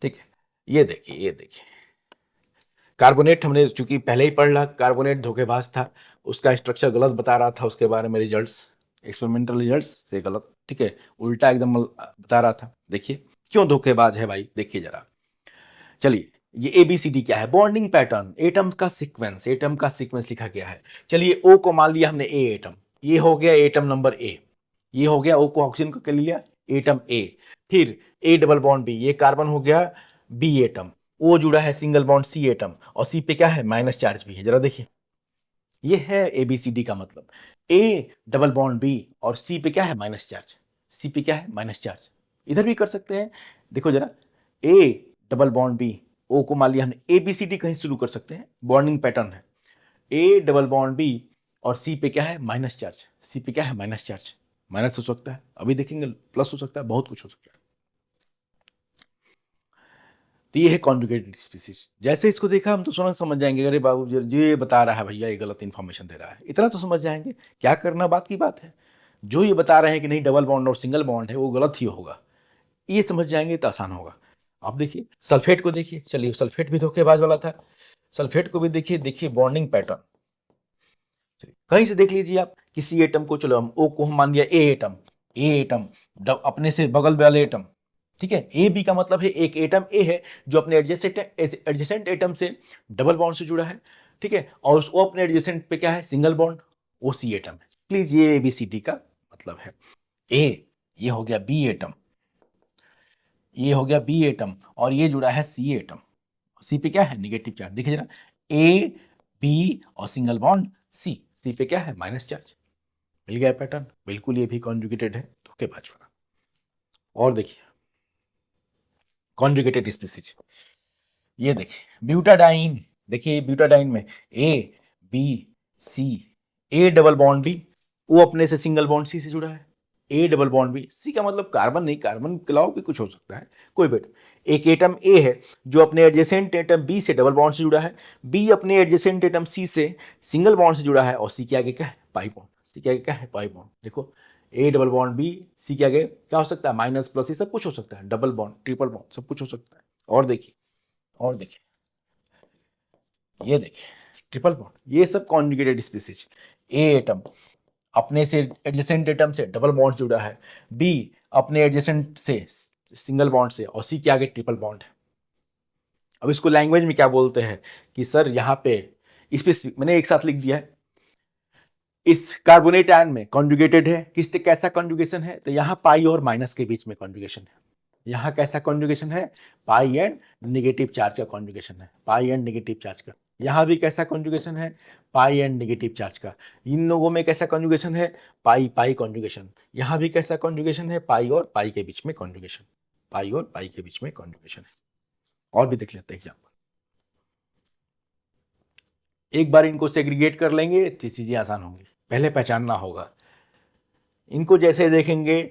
ठीक है, ये देखिए, ये देखिए कार्बोनेट, हमने चूंकि पहले ही पढ़ ला, कार्बोनेट धोखेबाज था, उसका स्ट्रक्चर गलत बता रहा था, उसके बारे में रिजल्ट्स, एक्सपेरिमेंटल रिजल्ट्स से गलत, ठीक है, उल्टा एकदम बता रहा था। देखिए क्यों धोखेबाज है भाई, देखिए जरा। चलिए ये एबीसीडी क्या है, बॉन्डिंग पैटर्न, एटम का सीक्वेंस, एटम का सीक्वेंस लिखा गया है। चलिए ओ को मान लिया हमने ए एटम, ये हो गया एटम नंबर ए, ये हो गया ओ को ऑक्सीजन को कर लिया एटम ए, फिर ए डबल बॉन्ड बी, ये कार्बन हो गया बी एटम, ओ जुड़ा है सिंगल बॉन्ड सी एटम, और सी पे क्या है माइनस चार्ज भी है, जरा देखिए, ये है एबीसीडी का मतलब, ए डबल बॉन्ड बी और सी पे क्या है माइनस चार्ज, सी पे क्या है माइनस चार्ज। इधर भी कर सकते हैं, देखो जरा, ए डबल बॉन्ड बी, ओ को मान लिया हमने, एबीसीडी कहीं शुरू कर सकते हैं, बॉन्डिंग पैटर्न है, ए डबल बॉन्ड बी और सी पे क्या है माइनस चार्ज, सी पे क्या है माइनस चार्ज, माइनस हो सकता है, अभी देखेंगे प्लस हो सकता है, बहुत कुछ हो सकता है। तो ये है कॉन्जुगेटेड स्पीसीज, जैसे इसको देखा हम तो समझ जाएंगे, अरे बाबू जो ये बता रहा है भैया ये गलत इंफॉर्मेशन दे रहा है, इतना तो समझ जाएंगे, क्या करना बात की बात है, जो ये बता रहे हैं कि नहीं डबल बॉन्ड और सिंगल बॉन्ड है वो गलत ही होगा, ये समझ जाएंगे तो आसान होगा। आप देखिए सल्फेट को देखिए, चलिए सल्फेट भी धोखेबाज वाला था, सल्फेट को भी देखिए, देखिए बॉन्डिंग पैटर्न, कहीं से देख लीजिए आप, किसी एटम को, चलो हम ओ को हम मान लिया ए एटम, ए एटम अपने से बगल वाले एटम, ठीक है, ए बी का मतलब है एक एटम ए है जो अपने एडजेसेंट एटम से डबल बॉन्ड से जुड़ा है, ठीक है, और उसको अपने एडजेसेंट पे क्या है सिंगल बॉन्ड, ओ सी एटम है, प्लीज ये एबीसीडी का मतलब है। ए, ये हो गया बी एटम, ये हो गया बी एटम, और ये जुड़ा है सी एटम, सी पे क्या है निगेटिव चार्ज, देखिए जरा, ए बी और सिंगल बॉन्ड सी, सी पे क्या है माइनस चार्ज, मिल गया पैटर्न, बिल्कुल ये भी कॉन्जुगेटेड है, धोखेबाज वाला। और देखिए कॉन्जुगेटेड स्पीसीज, ये देखिए ब्यूटाडाइन, देखिए ब्यूटाडाइन में A B C, A double bond B, वो अपने से सिंगल बॉन्ड सी से जुड़ा है, A double bond B, C का मतलब कार्बन नहीं, कार्बन के अलावा भी कुछ हो सकता है, कोई बेट, एक एटम ए है जो अपने एडजेसेंट एटम बी से डबल बॉन्ड से जुड़ा है, बी अपने एडजेसेंट एटम सी से सिंगल बॉन्ड से जुड़ा है, और सी के आगे क्या है पाई बॉन्ड, सी के आगे क्या है पाई बॉन्ड, देखो ए डबल बॉन्ड बी, सी के आगे क्या हो सकता है माइनस प्लस, ये सब कुछ हो सकता है, डबल बॉन्ड ट्रिपल बॉन्ड सब कुछ हो सकता है। और देखिए, और देखिए, ये देखिए ट्रिपल बॉन्ड, ये सब कॉन्जुगेटेड स्पीसीज, ए एटम अपने से एडजेसेंट एटम से डबल बॉन्ड जुड़ा है, बी अपने एडजेसेंट से सिंगल बॉन्ड से, और सी के आगे ट्रिपल बॉन्ड है। अब इसको लैंग्वेज में क्या बोलते हैं कि सर यहाँ पे स्पेसिफिक मैंने एक साथ लिख दिया है, इस कार्बोनेट आयन में कॉन्जुगेटेड है, किस कैसा कॉन्जुगेशन है, तो यहाँ पाई और माइनस के बीच में कॉन्जुगेशन है, यहाँ कैसा कॉन्जुगेशन है, पाई एंड नेगेटिव चार्ज का कॉन्जुगेशन है, पाई एंड नेगेटिव चार्ज का, यहाँ भी कैसा कॉन्जुगेशन है, पाई एंड नेगेटिव चार्ज का, इन लोगों में कैसा कॉन्जुगेशन है, पाई पाई कॉन्जुगेशन, यहाँ भी कैसा कॉन्जुगेशन है, पाई और पाई के बीच में कॉन्जुगेशन, पाई और पाई के बीच में कॉन्जुगेशन है। और भी देख लेते हैं एग्जाम्पल, एक बार इनको सेग्रीगेट कर लेंगे तो चीजें आसान होंगी, पहले पहचानना होगा, इनको जैसे देखेंगे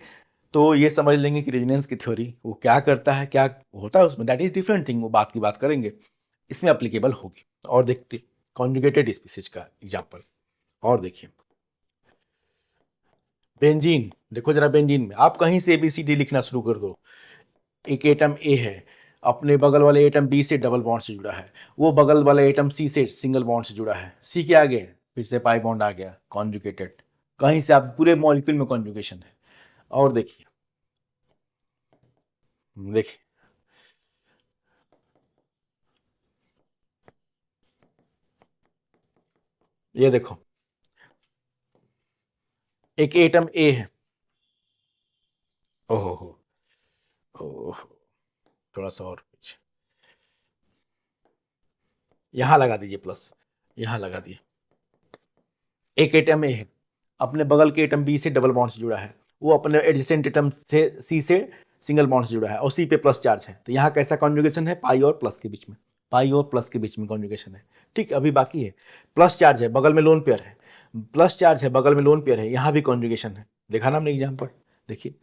तो ये समझ लेंगे कि रेजोनेंस की थ्योरी वो क्या करता है, क्या होता है उसमें, दैट इज डिफरेंट थिंग, वो बात की बात करेंगे, इसमें अप्लीकेबल होगी। और देखते कॉन्जुगेटेड स्पीसीज का एग्जांपल, और देखिए बेंजीन, देखो जरा बेंजीन में आप कहीं से ABCD लिखना शुरू कर दो, एक एटम ए है अपने बगल वाले एटम बी से डबल बॉन्ड से जुड़ा है, वो बगल वाले एटम सी से सिंगल बॉन्ड से जुड़ा है, सी के आगे फिर से पाई बॉन्ड आ गया कॉन्जुगेटेड, कहीं से आप पूरे मॉलिक्यूल में कॉन्जुगेशन है। और देखिए देखिए ये देखो, एक एटम ए है। ओहो हो, ओह, थोड़ा सा और पीछे, यहां लगा दीजिए प्लस, यहां लगा दिए। एक एटम ए है, अपने बगल के एटम बी से डबल बॉन्ड से जुड़ा है, वो अपने एडजेसेंट एटम से सी से सिंगल बॉन्ड से जुड़ा है और सी पे प्लस चार्ज है। तो यहाँ कैसा कॉन्जुगेशन है, पाई और प्लस के बीच में, पाई और प्लस के बीच में कॉन्जुगेशन है। ठीक, अभी बाकी है, प्लस चार्ज है बगल में लोन पेयर है, प्लस चार्ज है बगल में लोन पेयर है, यहाँ भी कॉन्जुगेशन है। देखा ना हमने एग्जाम्पल, देखिए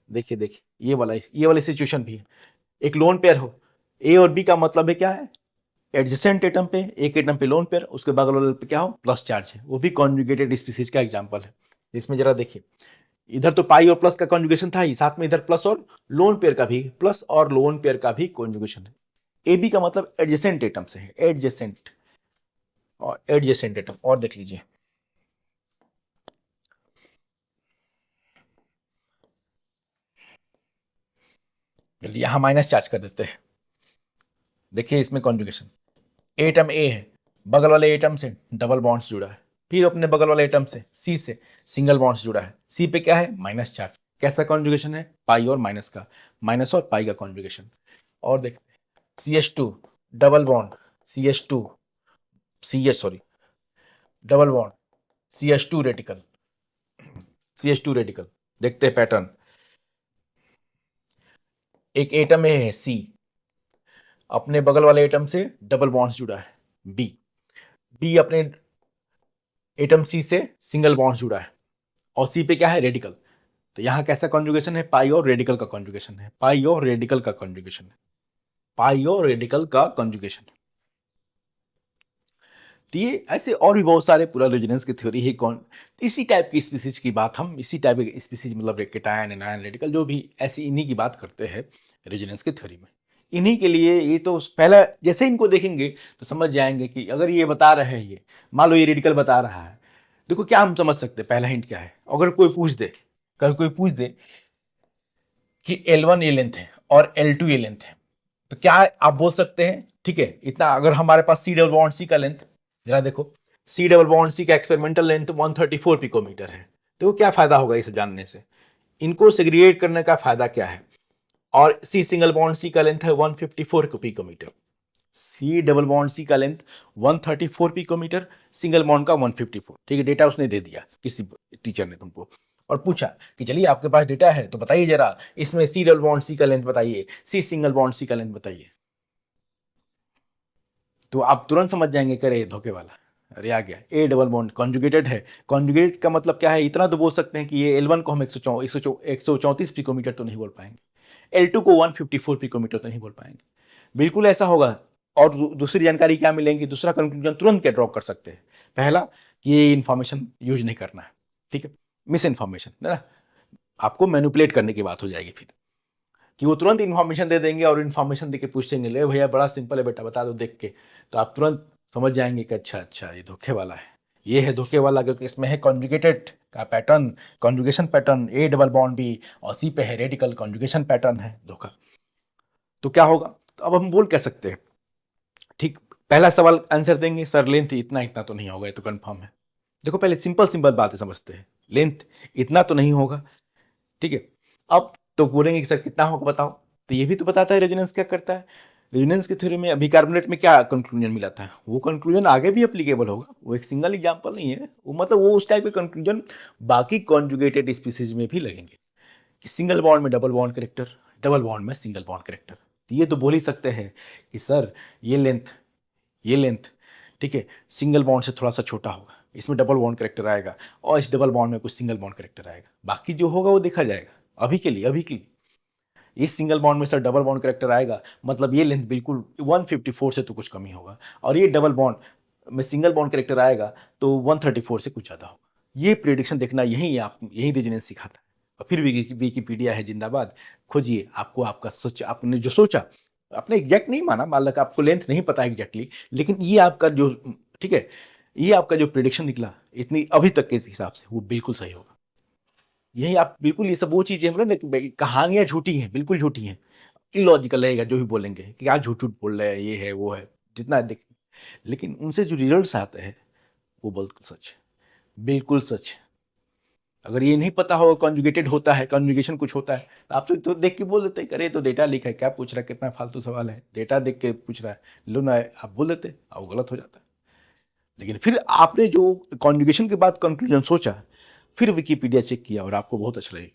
देखिए देखिए, ये वाली सिचुएशन भी है। एक लोन पेयर हो, ए और बी का मतलब है क्या है, एडजेसेंट एटम पे, एक एटम पे लोन पेयर, उसके बगल वाले पे क्या हो, प्लस चार्ज है, वो भी कॉन्जुगेटेड स्पीसीज का एग्जांपल है। इसमें जरा देखिए, इधर तो पाई और प्लस का कॉन्जुगेशन था ही, साथ में इधर प्लस और लोन पेयर का भी, प्लस और लोन पेयर का भी कॉन्जुगेशन है। ए बी का मतलब एडजेसेंट एटम से है, एडजेसेंट, और एडजेसेंट एटम, और देख लीजिए यहां माइनस चार्ज कर देते हैं। देखिए इसमें कॉन्जुगेशन, एटम ए है, बगल वाले एटम से डबल बॉन्ड जुड़ा है, फिर अपने बगल वाले एटम से सी से सिंगल बॉन्ड जुड़ा है, सी पे क्या है, माइनस चार्ज। कैसा कॉन्जुगेशन है, पाई और माइनस का, माइनस और पाई का कॉन्जुगेशन। और देखते हैं, C H two double bond, C H two, C H sorry, double bond, C H two radical, C H two radical. देखते हैं पैटर्न, एक एटम में है सी, अपने बगल वाले एटम से डबल बॉन्ड जुड़ा है, बी, बी अपने एटम सी से सिंगल बॉन्ड जुड़ा है, और सी पे क्या है, रेडिकल। तो यहां कैसा कॉन्जुगेशन है, पाई और रेडिकल का कॉन्जुगेशन है, पाई और रेडिकल का कॉन्जुगेशन है, पाई और रेडिकल का कॉन्जुगेशन है। तो ये ऐसे और भी बहुत सारे पूरा रेजोनेंस की थ्योरी है। कौन, इसी टाइप की स्पीसीज की बात, हम इसी टाइप की स्पीसीज मतलब केटायन एनायन रेडिकल जो भी ऐसी, इन्हीं की बात करते हैं रेजोनेंस की थ्योरी में। इन्हीं के लिए ये तो पहला जैसे इनको देखेंगे तो समझ जाएंगे कि अगर ये बता रहे हैं, ये मान लो ये रेडिकल बता रहा है, देखो क्या हम समझ सकते हैं, पहला हिंट क्या है, अगर कोई पूछ दे, अगर कोई पूछ दे कि L1 ये लेंथ है और L2 ये लेंथ है, तो क्या आप बोल सकते हैं, ठीक है, इतना अगर हमारे पास सी डबल बॉन्ड सी का लेंथ, जरा देखो, सी डबल बॉन्ड सी का एक्सपेरिमेंटल लेंथ 134 पिकोमीटर है, तो क्या फायदा होगा ये सब जानने से, इनको सेग्रीगेट करने का फायदा क्या है। और सी सिंगल बॉन्ड सी का लेंथ है 154 picometre, C double bond C का लेंथ 134 पिकोमीटर, सिंगल बॉन्ड का 154। ठीक है, डेटा उसने दे दिया किसी टीचर ने तुमको, और पूछा कि चलिए आपके पास डेटा है तो बताइए जरा, इसमें सी डबल बॉन्ड सी का लेंथ बताइए, सी सिंगल बॉन्ड सी का लेंथ बताइए। तो आप तुरंत समझ जाएंगे कि अरे धोखे वाला, अरे आ गया, ए डबल बॉन्ड कॉन्जुगेटेड है। कॉन्जुगेट का मतलब क्या है, इतना तो बोल सकते हैं कि ये L1 को हम 134 पिकोमीटर तो नहीं बोल पाएंगे, L2 को 154 पिकोमीटर तो नहीं बोल पाएंगे, बिल्कुल ऐसा होगा। और दूसरी जानकारी क्या मिलेंगी, दूसरा कंक्लूजन तुरंत क्या ड्रॉ कर सकते हैं, पहला कि ये इन्फॉर्मेशन यूज नहीं करना है, ठीक है, मिस इन्फॉर्मेशन है ना, आपको मैनिपुलेट करने की बात हो जाएगी फिर, कि वो तुरंत इन्फॉर्मेशन दे देंगे और इन्फॉर्मेशन दे के पूछेंगे, ले भैया बड़ा सिंपल है बेटा बता दो देख के, तो आप तुरंत समझ जाएंगे कि अच्छा अच्छा ये धोखे वाला है, ये है धोखे वाला, क्योंकि इसमें है कॉन्जुगेटेड का pattern, conjugation pattern, A double bond B, और सी पे है रेडिकल कॉन्जुगेशन पैटर्न है, धोखा। तो क्या होगा, तो अब हम बोल कह सकते हैं, ठीक, पहला सवाल आंसर देंगे सर लेंथ इतना इतना तो नहीं होगा, ये तो कंफर्म है। देखो पहले सिंपल सिंपल बातें समझते हैं, लेंथ इतना तो नहीं होगा, ठीक है। अब तो बोलेंगे कि सर कितना होगा बताओ, तो ये भी तो बताता है रेजोनेंस क्या करता है। रेजोनेंस की थ्योरी में अभी कार्बोनेट में क्या कंक्लूजन मिला था, वो कंक्लूजन आगे भी एप्लीकेबल होगा, वो एक सिंगल एग्जांपल नहीं है, वो मतलब वो उस टाइप के कंक्लूजन बाकी कॉन्जुगेटेड स्पीसीज में भी लगेंगे, कि सिंगल बॉन्ड में double bond character, double bond में सिंगल बॉन्ड करेक्टर। तो ये तो बोल ही सकते हैं कि सर ये लेंथ, ये लेंथ, ठीक है, सिंगल बॉन्ड से थोड़ा सा छोटा होगा, इसमें डबल बॉन्ड करेक्टर आएगा, और इस डबल बॉन्ड में कुछ सिंगल बॉन्ड करेक्टर आएगा, बाकी जो होगा वो देखा जाएगा। अभी के लिए, अभी के लिए इस सिंगल बॉन्ड में सर डबल बॉन्ड करेक्टर आएगा, मतलब ये लेंथ बिल्कुल 154 से तो कुछ कम ही होगा, और ये डबल बॉन्ड में सिंगल बॉन्ड करेक्टर आएगा तो 134 से कुछ ज़्यादा होगा। ये प्रिडिक्शन देखना, यही आप यही रेजोनेंस सिखाता है। और फिर विकीपीडिया है जिंदाबाद, खोजिए, आपको आपका सोच, आपने जो सोचा, आपने एग्जैक्ट नहीं माना, मान लो कि आपको लेंथ नहीं पता एग्जैक्टली, लेकिन ये आपका जो, ठीक है, ये आपका जो प्रिडिक्शन निकला इतनी अभी तक के हिसाब से, वो बिल्कुल सही होगा। यही आप बिल्कुल, ये सब वो चीजें मतलब कहानियां झूठी हैं, बिल्कुल झूठी हैं, इलॉजिकल रहेगा जो भी बोलेंगे कि क्या झूठ झूठ बोल रहे हैं, ये है वो है, जितना देख, लेकिन उनसे जो रिजल्ट्स आते हैं वो बिल्कुल सच है, बिल्कुल सच है। अगर ये नहीं पता हो कॉन्जुगेटेड होता है, कॉन्जुगेशन कुछ होता है, तो आप तो देख के बोल देते हैं, करे तो डेटा लिखा है, क्या पूछ रहा है, कितना फालतू सवाल है, डेटा देख के पूछ रहा है, लो ना है, आप बोल देते और वो गलत हो जाता है। लेकिन फिर आपने जो कॉन्जुगेशन के बाद कंक्लूजन सोचा, फिर विकीपीडिया चेक किया और आपको बहुत अच्छा लगेगा,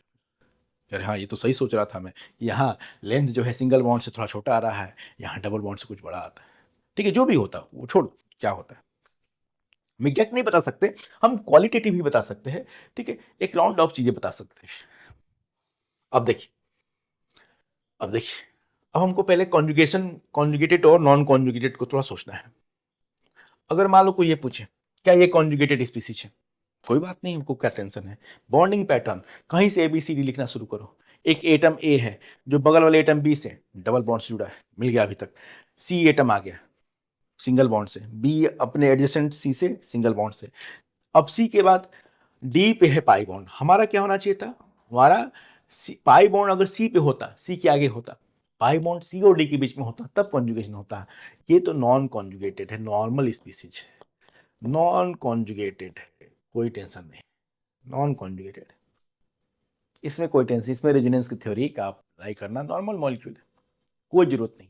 अरे हाँ ये तो सही सोच रहा था मैं, यहाँ लेंथ जो है सिंगल बॉन्ड से थोड़ा छोटा आ रहा है, यहाँ डबल बॉन्ड से कुछ बड़ा आता है। ठीक है, जो भी होता वो छोड़, क्या होता है हम एग्जैक्ट नहीं बता सकते, हम क्वालिटेटिव ही बता सकते हैं। ठीक है, एक राउंड ऑफ चीजें बता सकते हैं। अब देखिए, अब देखिए, अब हमको पहले कॉन्जुगेशन, कॉन्जुगेटेड और नॉन कॉन्जुगेटेड को थोड़ा सोचना है। अगर मान लो कोई ये पूछे क्या ये कॉन्जुगेटेड स्पीसीज है, कोई बात नहीं, हमको क्या टेंशन है, बॉन्डिंग पैटर्न कहीं से ABCD लिखना शुरू करो। एक एटम A है जो बगल वाले एटम B से डबल बॉन्ड से जुड़ा है, मिल गया अभी तक। C एटम आ गया सिंगल बॉन्ड से, B अपने एडजेसेंट C से सिंगल बॉन्ड से। अब C के बाद D पे है पाई बॉन्ड, हमारा क्या होना चाहिए था, हमारा पाई बॉन्ड अगर C पे होता, C के आगे होता, पाई बॉन्ड C और D के बीच में होता, तब कॉन्जुगेशन होता। ये तो नॉन कॉन्जुगेटेड है, नॉर्मल स्पीसीज है, नॉन कॉन्जुगेटेड है, कोई टेंशन नहीं, नॉन कॉन्जुगेटेड, इसमें कोई टेंशन, इसमें रेजोनेंस की थ्योरी का आप अप्लाई करना, नॉर्मल मॉलिक्यूल है, कोई जरूरत नहीं।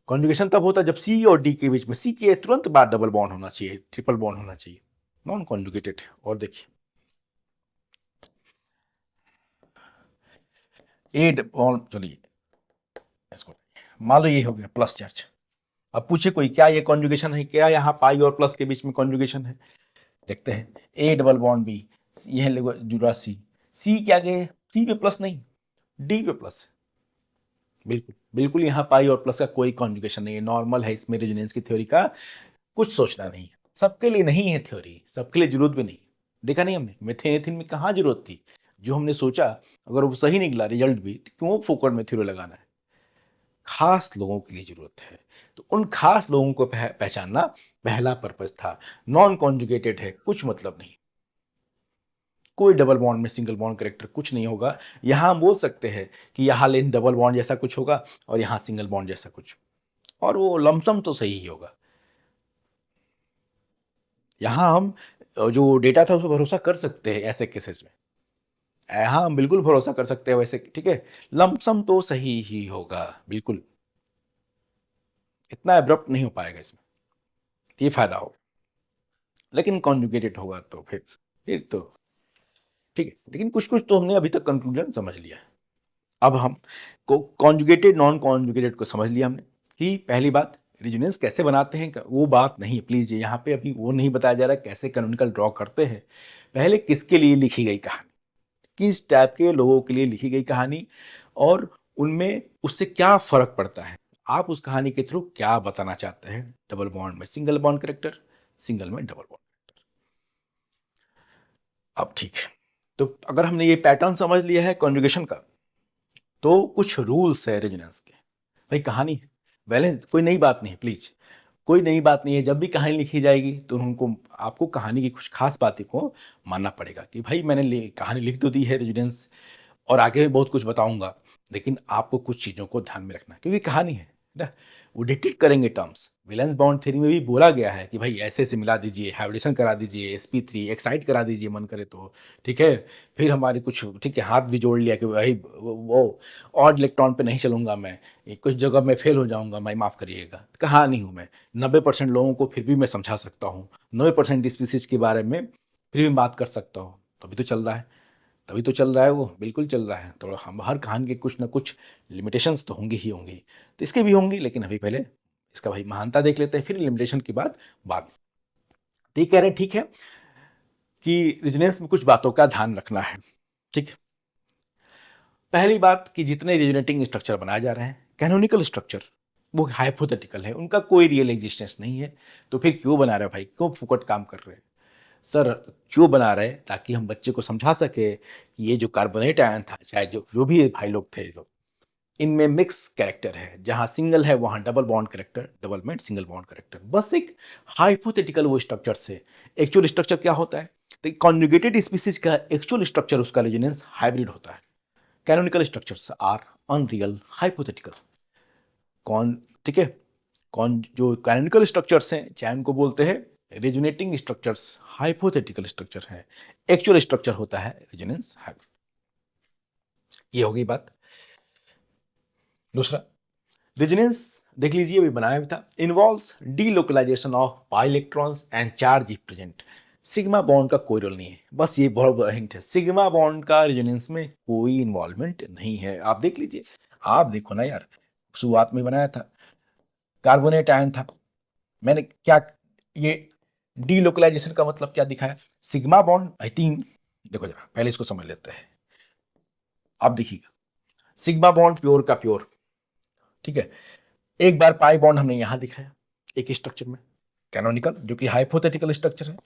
कॉन्जुगेशन तब होता जब सी और डी के बीच में, सी के तुरंत बाद डबल बॉन्ड होना चाहिए, ट्रिपल बॉन्ड होना चाहिए, नॉन कॉन्जुगेटेड। और देखिए ए बॉन्ड, चलिए इसको, मान लो ये हो गया प्लस चार्ज। अब पूछे कोई क्या ये कॉन्जुगेशन है, क्या यहाँ पाई और प्लस के बीच में कॉन्जुगेशन है, देखते हैं। ए डबल बॉन्ड बी, यह जुड़ा सी, सी के आगे सी पे प्लस नहीं, डी पे प्लस है, बिल्कुल बिल्कुल, यहाँ पाई और प्लस का कोई कॉन्जुगेशन नहीं है, नॉर्मल है, इसमें रेजोनेंस की थ्योरी का कुछ सोचना नहीं है। सबके लिए नहीं है थ्योरी, सबके लिए जरूरत भी नहीं, देखा नहीं हमने मेथेनेथिन में कहाँ जरूरत थी, जो हमने सोचा अगर वो सही निकला रिजल्ट भी, तो क्यों फोकट में थ्योरी लगाना है, खास लोगों के लिए जरूरत है। तो उन खास लोगों को पहचानना पहला पर्पज था। नॉन कॉन्जुगेटेड है, कुछ मतलब नहीं, कोई डबल बॉन्ड में सिंगल बॉन्ड करेक्टर कुछ नहीं होगा। यहां हम बोल सकते हैं कि यहाँ लेन डबल बॉन्ड जैसा कुछ होगा और यहाँ सिंगल बॉन्ड जैसा कुछ, और वो लमसम तो सही ही होगा। यहाँ हम जो डेटा था उस पर भरोसा कर सकते हैं ऐसे केसेस में, यहाँ हम बिल्कुल भरोसा कर सकते हैं वैसे, ठीक है, लमसम तो सही ही होगा, बिल्कुल इतना एब्रप्ट नहीं हो पाएगा इसमें, ये फायदा होगा। लेकिन कॉन्जुगेटेड होगा तो फिर तो ठीक है, लेकिन कुछ कुछ तो हमने अभी तक कंक्लूजन समझ लिया है। अब हम कॉन्जुगेटेड नॉन कॉन्जुगेटेड को समझ लिया हमने, कि पहली बात रेजोनेंस कैसे बनाते हैं, वो बात नहीं, प्लीज यहाँ पे अभी वो नहीं बताया जा रहा कैसे कैनोनिकल ड्रॉ करते हैं, पहले किसके लिए लिखी गई कहानी, किस टाइप के लोगों के लिए लिखी गई कहानी, और उनमें उससे क्या फर्क पड़ता है, आप उस कहानी के थ्रू क्या बताना चाहते हैं, डबल बॉन्ड में सिंगल बॉन्ड करेक्टर, सिंगल में डबल बॉन्ड। अब ठीक है, तो अगर हमने ये पैटर्न समझ लिया है कॉन्जुगेशन का, तो कुछ रूल्स है रेजोनेंस के। भाई कहानी बैलेंस, कोई नई बात नहीं है प्लीज, कोई नई बात नहीं है, जब भी कहानी लिखी जाएगी तो हमको, आपको कहानी की कुछ खास बातें को मानना पड़ेगा कि भाई मैंने कहानी लिख तो दी है रेजिडेंस, और आगे भी बहुत कुछ बताऊंगा, लेकिन आपको कुछ चीज़ों को ध्यान में रखना है, क्योंकि कहानी है ना, वो डिक्टेट करेंगे टर्म्स। वैलेंस बाउंड थ्योरी में भी बोला गया है कि भाई ऐसे ऐसे मिला दीजिए, हाइब्रिडेशन करा दीजिए, sp3 एक्साइट करा दीजिए मन करे तो, ठीक है, फिर हमारे कुछ, ठीक है, हाथ भी जोड़ लिया कि भाई वो ऑड इलेक्ट्रॉन पे नहीं चलूंगा मैं, कुछ जगह मैं फेल हो जाऊंगा, मैं माफ़ करिएगा, कहानी हूँ मैं, 90% लोगों को फिर भी मैं समझा सकता हूँ, 90% स्पीसीज के बारे में फिर भी बात कर सकता हूँ, तभी तो चल रहा है, तभी तो चल रहा है, वो बिल्कुल चल रहा है। तो हम हर कहानी के कुछ ना कुछ लिमिटेशंस तो होंगी ही होंगी, तो इसके भी होंगी, लेकिन अभी पहले इसका भाई महानता देख लेते हैं, फिर लिमिटेशन की बात। तो ये कह रहे हैं ठीक है कि रेजोनेंस में कुछ बातों का ध्यान रखना है। ठीक, पहली बात कि जितने रेजोनेटिंग स्ट्रक्चर बनाए जा रहे हैं कैनोनिकल स्ट्रक्चर, वो हाइपोथेटिकल है, उनका कोई रियल एग्जिस्टेंस नहीं है, तो फिर क्यों बना रहे हैं भाई, क्यों फुकट काम कर रहे हैं सर, क्यों बना रहे, ताकि हम बच्चे को समझा सके कि ये जो कार्बोनेट आयन था, चाहे जो भी भाई लोग थे लोग, इनमें मिक्स कैरेक्टर है, जहां सिंगल है वहां डबल बॉन्ड कैरेक्टर, डबल में सिंगल बॉन्ड कैरेक्टर, बस एक हाइपोथेटिकल वो स्ट्रक्चर से। एक्चुअल स्ट्रक्चर क्या होता है, तो कॉन्जुगेटेड स्पीसीज का एक्चुअल स्ट्रक्चर, उसका रेजोनेंस हाइब्रिड होता है, canonical structures are unreal, hypothetical. कौन, ठीक है, कौन जो कैनोनिकल स्ट्रक्चर्स हैं, चाहे उनको बोलते हैं रेजोनेटिंग स्ट्रक्चर्स, हाइपोथेटिकल स्ट्रक्चर है, एक्चुअल स्ट्रक्चर होता है रेजोनेंस। ये होगी बात। दूसरा, रेजोनेंस देख लीजिए, अभी बनाया भी था, involves delocalisation of pi electrons and charge if present. Sigma bond का कोई रोल नहीं है, बस ये बहुत बड़ा हिंट है, सिग्मा बॉन्ड का रेजोनेंस में कोई इन्वॉल्वमेंट नहीं है। आप देख लीजिए, आप देखो ना यार, शुरुआत में बनाया था, कार्बोनेट आयन था, मैंने क्या, ये डीलोकलाइजेशन का मतलब क्या दिखाया, सिग्मा बॉन्ड, आई थिंक, देखो जरा पहले इसको समझ लेते हैं। आप देखिएगा, सिग्मा बॉन्ड प्योर का प्योर, ठीक है, एक बार पाई बॉन्ड हमने यहां दिखाया एक स्ट्रक्चर में, कैनोनिकल, जो कि हाइपोथेटिकल स्ट्रक्चर है,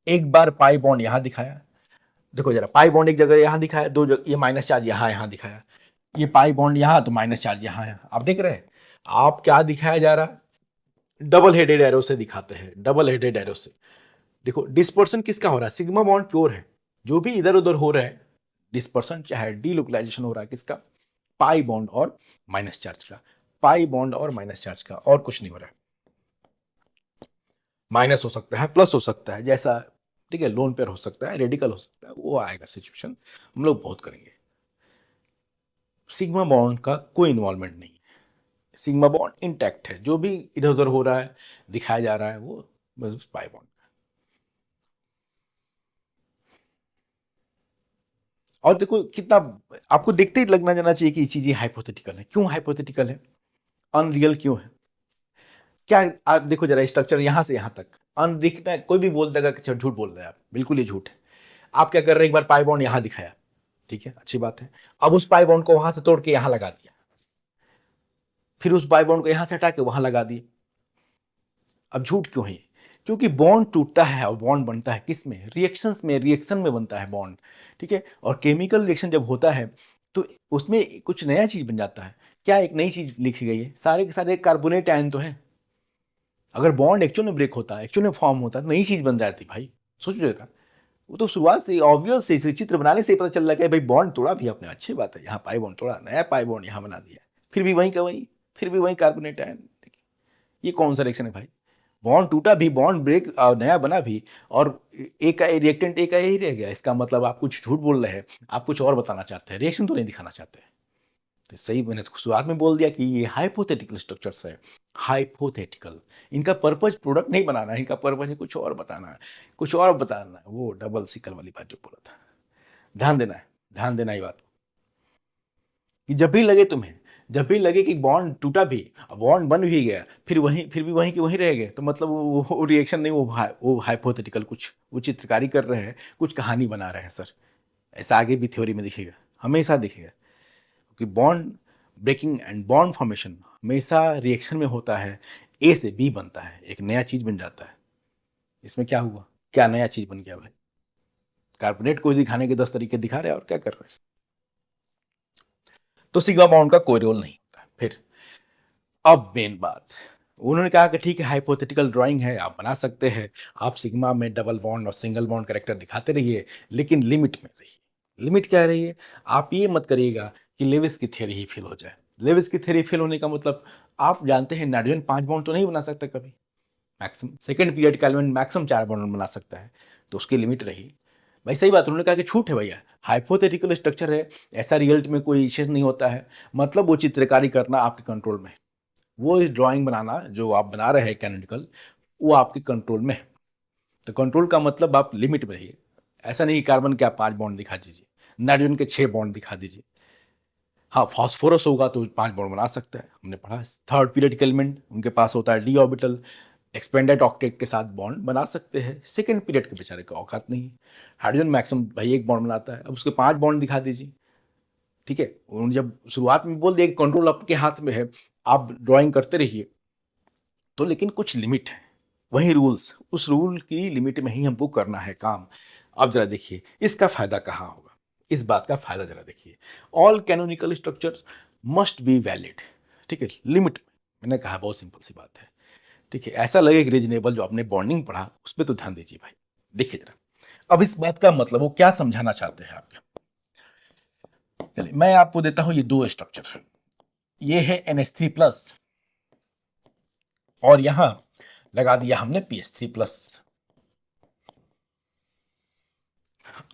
एक बार पाई बॉन्ड यहां दिखाया, देखो जरा, पाई बॉन्ड एक जगह यहां दिखाया, दो जगह ये माइनस चार्ज यहां यहां दिखाया, ये पाई बॉन्ड यहां तो माइनस चार्ज यहां है, आप देख रहे हैं, आप क्या दिखाया जा रहा, डबल हेडेड एरो से दिखाते हैं, डबल हेडेड एरो से। देखो डिस्पर्सन किसका हो रहा है, सिग्मा बॉन्ड प्योर है, जो भी इधर उधर हो रहा है डिस्पर्सन चाहे डीलोकलाइजेशन हो रहा है किसका, पाई बॉन्ड और माइनस चार्ज का, पाई बॉन्ड और माइनस चार्ज का, और कुछ नहीं हो रहा है। माइनस हो सकता है, प्लस हो सकता है, जैसा, ठीक है, लोन पेयर हो सकता है, रेडिकल हो सकता है, वो आएगा सिचुएशन, हम लोग बहुत करेंगे। सिग्मा बॉन्ड का कोई इन्वॉल्वमेंट नहीं है, सिग्मा बॉन्ड इंटैक्ट है, जो भी इधर उधर हो रहा है दिखाया जा रहा है वो बस पाई बॉन्ड। और देखो कितना, आपको देखते ही लगना जाना चाहिए कि ये चीजें हाइपोथेटिकल है। क्यों हाइपोथेटिकल है, अनरियल क्यों है, क्या, आप देखो जरा स्ट्रक्चर यहां से यहां तक अन दिखना है, कोई भी बोल देगा कि झूठ बोल रहे हैं आप, बिल्कुल ये झूठ है। आप क्या कर रहे हैं, एक बार पाई बॉन्ड यहां दिखाया, ठीक है, अच्छी बात है, अब उस पाई बॉन्ड को वहां से तोड़ के यहां लगा दिया, फिर उस पाई बॉन्ड को यहां से हटा के वहां लगा दिए, अब झूठ क्यों है, क्योंकि बॉन्ड टूटता है और बॉन्ड बनता है किस में, रिएक्शंस में, रिएक्शन में बनता है बॉन्ड, ठीक है, और केमिकल रिएक्शन जब होता है तो उसमें कुछ नया चीज बन जाता है। क्या एक नई चीज लिखी गई है, सारे के सारे कार्बोनेट आयन तो है, अगर बॉन्ड एक्चुअल में ब्रेक होता है, एक्चुअल में फॉर्म होता है, नई चीज बन जाती भाई, सोचिएगा। वो तो शुरुआत से ऑब्वियस से इसे चित्र बनाने से ही पता चल रहा है कि भाई बॉन्ड तोड़ा भी आपने, अच्छी बात है, यहाँ पाई बॉन्ड तोड़ा, नया पाई बॉन्ड यहाँ बना दिया, फिर भी वहीं का वहीं, फिर भी वहीं कार्बोनेट आयन, ये कौन सा रिएक्शन है भाई, बॉन्ड टूटा भी, बॉन्ड ब्रेक नया बना भी, और एक का रिएक्टेंट एक का यही रह गया, इसका मतलब आप कुछ झूठ बोल रहे हैं, आप कुछ और बताना चाहते हैं, रिएक्शन तो नहीं दिखाना चाहते हैं। तो सही, मैंने शुरुआत में बोल दिया कि ये हाइपोथेटिकल स्ट्रक्चर्स है, हाइपोथेटिकल, इनका पर्पज प्रोडक्ट नहीं बनाना है, इनका पर्पज है कुछ और बताना है, कुछ और बताना है, वो डबल सिकल वाली बात जो बोला था, ध्यान देना है, ध्यान देना ये बात, कि जब भी लगे तुम्हें, जब भी लगे कि बॉन्ड टूटा भी, बॉन्ड बन भी गया, फिर वहीं, फिर भी वहीं के वहीं रह गए, तो मतलब वो रिएक्शन नहीं, वो हाइपोथेटिकल, कुछ वो चित्रकारी कर रहे हैं, कुछ कहानी बना रहे हैं सर, ऐसा आगे भी थ्योरी में दिखेगा, हमेशा दिखेगा, क्योंकि bond breaking and bond formation हमेशा रिएक्शन में होता है, ए से बी बनता है, एक नया चीज बन जाता है। इसमें क्या हुआ, क्या नया चीज बन गया भाई, कार्बोनेट को दिखाने के 10 तरीके दिखा रहे हैं और क्या कर रहे हैं। तो सिग्मा बॉन्ड का कोई रोल नहीं होता। फिर अब मेन बात, उन्होंने कहा कि ठीक है हाइपोथेटिकल ड्राइंग है, आप बना सकते हैं, आप सिग्मा में डबल बॉन्ड और सिंगल बॉन्ड कैरेक्टर दिखाते रहिए, लेकिन लिमिट में रहिए। लिमिट क्या रही है, आप ये मत करिएगा कि लेविस की थ्योरी ही फेल हो जाए। लेविस की थ्योरी फेल होने का मतलब, आप जानते हैं नाइट्रोजन 5 बॉन्ड तो नहीं बना सकता कभी, मैक्सिमम सेकंड पीरियड का एलिमेंट मैक्सिमम 4 बॉन्ड बना सकता है, तो उसकी लिमिट रही। भाई सही बात, उन्होंने कहा कि छूट है भैया, हाइपोथेटिकल स्ट्रक्चर है, ऐसा रिजल्ट में कोई इशू नहीं होता है, मतलब वो चित्रकारी करना आपके कंट्रोल में है, वो ड्राइंग बनाना जो आप बना रहे हैं कैनोनिकल, वो आपके कंट्रोल में है। तो कंट्रोल का मतलब आप लिमिट में रहिए, ऐसा नहीं कार्बन के आप 5 बॉन्ड दिखा दीजिए, नाइट्रोजन के 6 बॉन्ड दिखा दीजिए। हाँ फॉस्फोरस होगा तो 5 बॉन्ड बना सकता है, हमने पढ़ा, थर्ड पीरियड एलिमेंट उनके पास होता है डी ऑर्बिटल, एक्सपेंडेड ऑक्टेट के साथ बॉन्ड बना सकते हैं, सेकंड पीरियड के बेचारे का औकात नहीं है। हाइड्रोजन मैक्सिमम भाई 1 बॉन्ड बनाता है, अब उसके 5 बॉन्ड दिखा दीजिए, ठीक है। उन्होंने जब शुरुआत में बोल दिया कि कंट्रोल आपके हाथ में है, आप ड्राइंग करते रहिए, तो लेकिन कुछ लिमिट है, वही रूल्स, उस रूल की लिमिट में ही हमको करना है काम। अब जरा देखिए इसका फायदा कहाँ होगा, इस बात का फायदा जरा देखिए, all canonical structure must be valid, ठीक है, लिमिट में, मैंने कहा बहुत सिंपल सी बात है, ठीक है। ऐसा लगे कि रीजनेबल, जो आपने बॉन्डिंग पढ़ा उस पर तो ध्यान दीजिए भाई, देखिए जरा, अब इस बात का मतलब वो क्या समझाना चाहते हैं आपके, चलिए मैं आपको देता हूं ये दो स्ट्रक्चर, ये है NH3 प्लस और यहां लगा दिया हमने PH3 प्लस।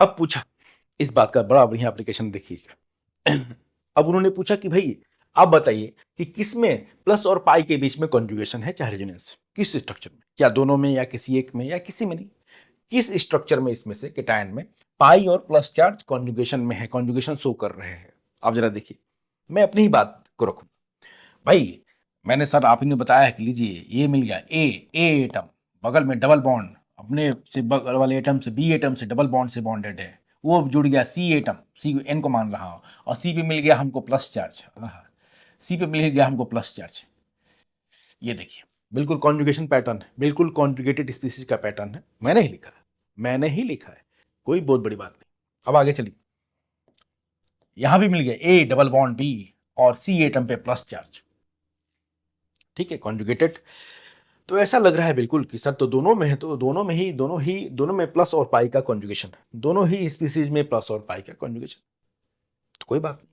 अब पूछा इस बात का बड़ा बढ़िया एप्लीकेशन देखिएगा। अब उन्होंने पूछा कि भाई आप बताइए कि किस में प्लस और पाई के बीच में कॉन्जुगेशन है चाहे रेजोनेंस, किस स्ट्रक्चर में, क्या दोनों में या किसी एक में या किसी में नहीं, किस स्ट्रक्चर में इसमें से केटायन में पाई और प्लस चार्ज कॉन्जुगेशन में है, कॉन्जुगेशन शो कर रहे हैं। आप जरा देखिए, मैं अपनी ही बात को रखूं भाई, मैंने सर आप ही ने बताया है कि लीजिए ये मिल गया ए एटम, बगल में डबल बॉन्ड, अपने से बगल वाले एटम से बी एटम से डबल बॉन्ड से बॉन्डेड है, वो जुड़ गया सी एटम, सी एन को मान रहा हूं, और सी पे मिल गया हमको प्लस चार्ज, सी पे मिल गया हमको प्लस चार्ज। ये देखिए बिल्कुल कॉन्जुगेशन पैटर्न है, बिल्कुल कॉन्जुगेटेड स्पीसीज का पैटर्न है, मैंने ही लिखा है, मैंने ही लिखा है, कोई बहुत बड़ी बात नहीं। अब आगे चलिए, यहां भी मिल गया ए डबल बॉन्ड बी और सी एटम पे प्लस चार्ज, ठीक है, कॉन्जुगेटेड। तो ऐसा लग रहा है बिल्कुल कि सर तो दोनों में है, तो दोनों में प्लस और पाई का कॉन्जुगेशन है, दोनों ही स्पीसीज में प्लस और पाई का कॉन्जुगेशन, तो कोई बात नहीं।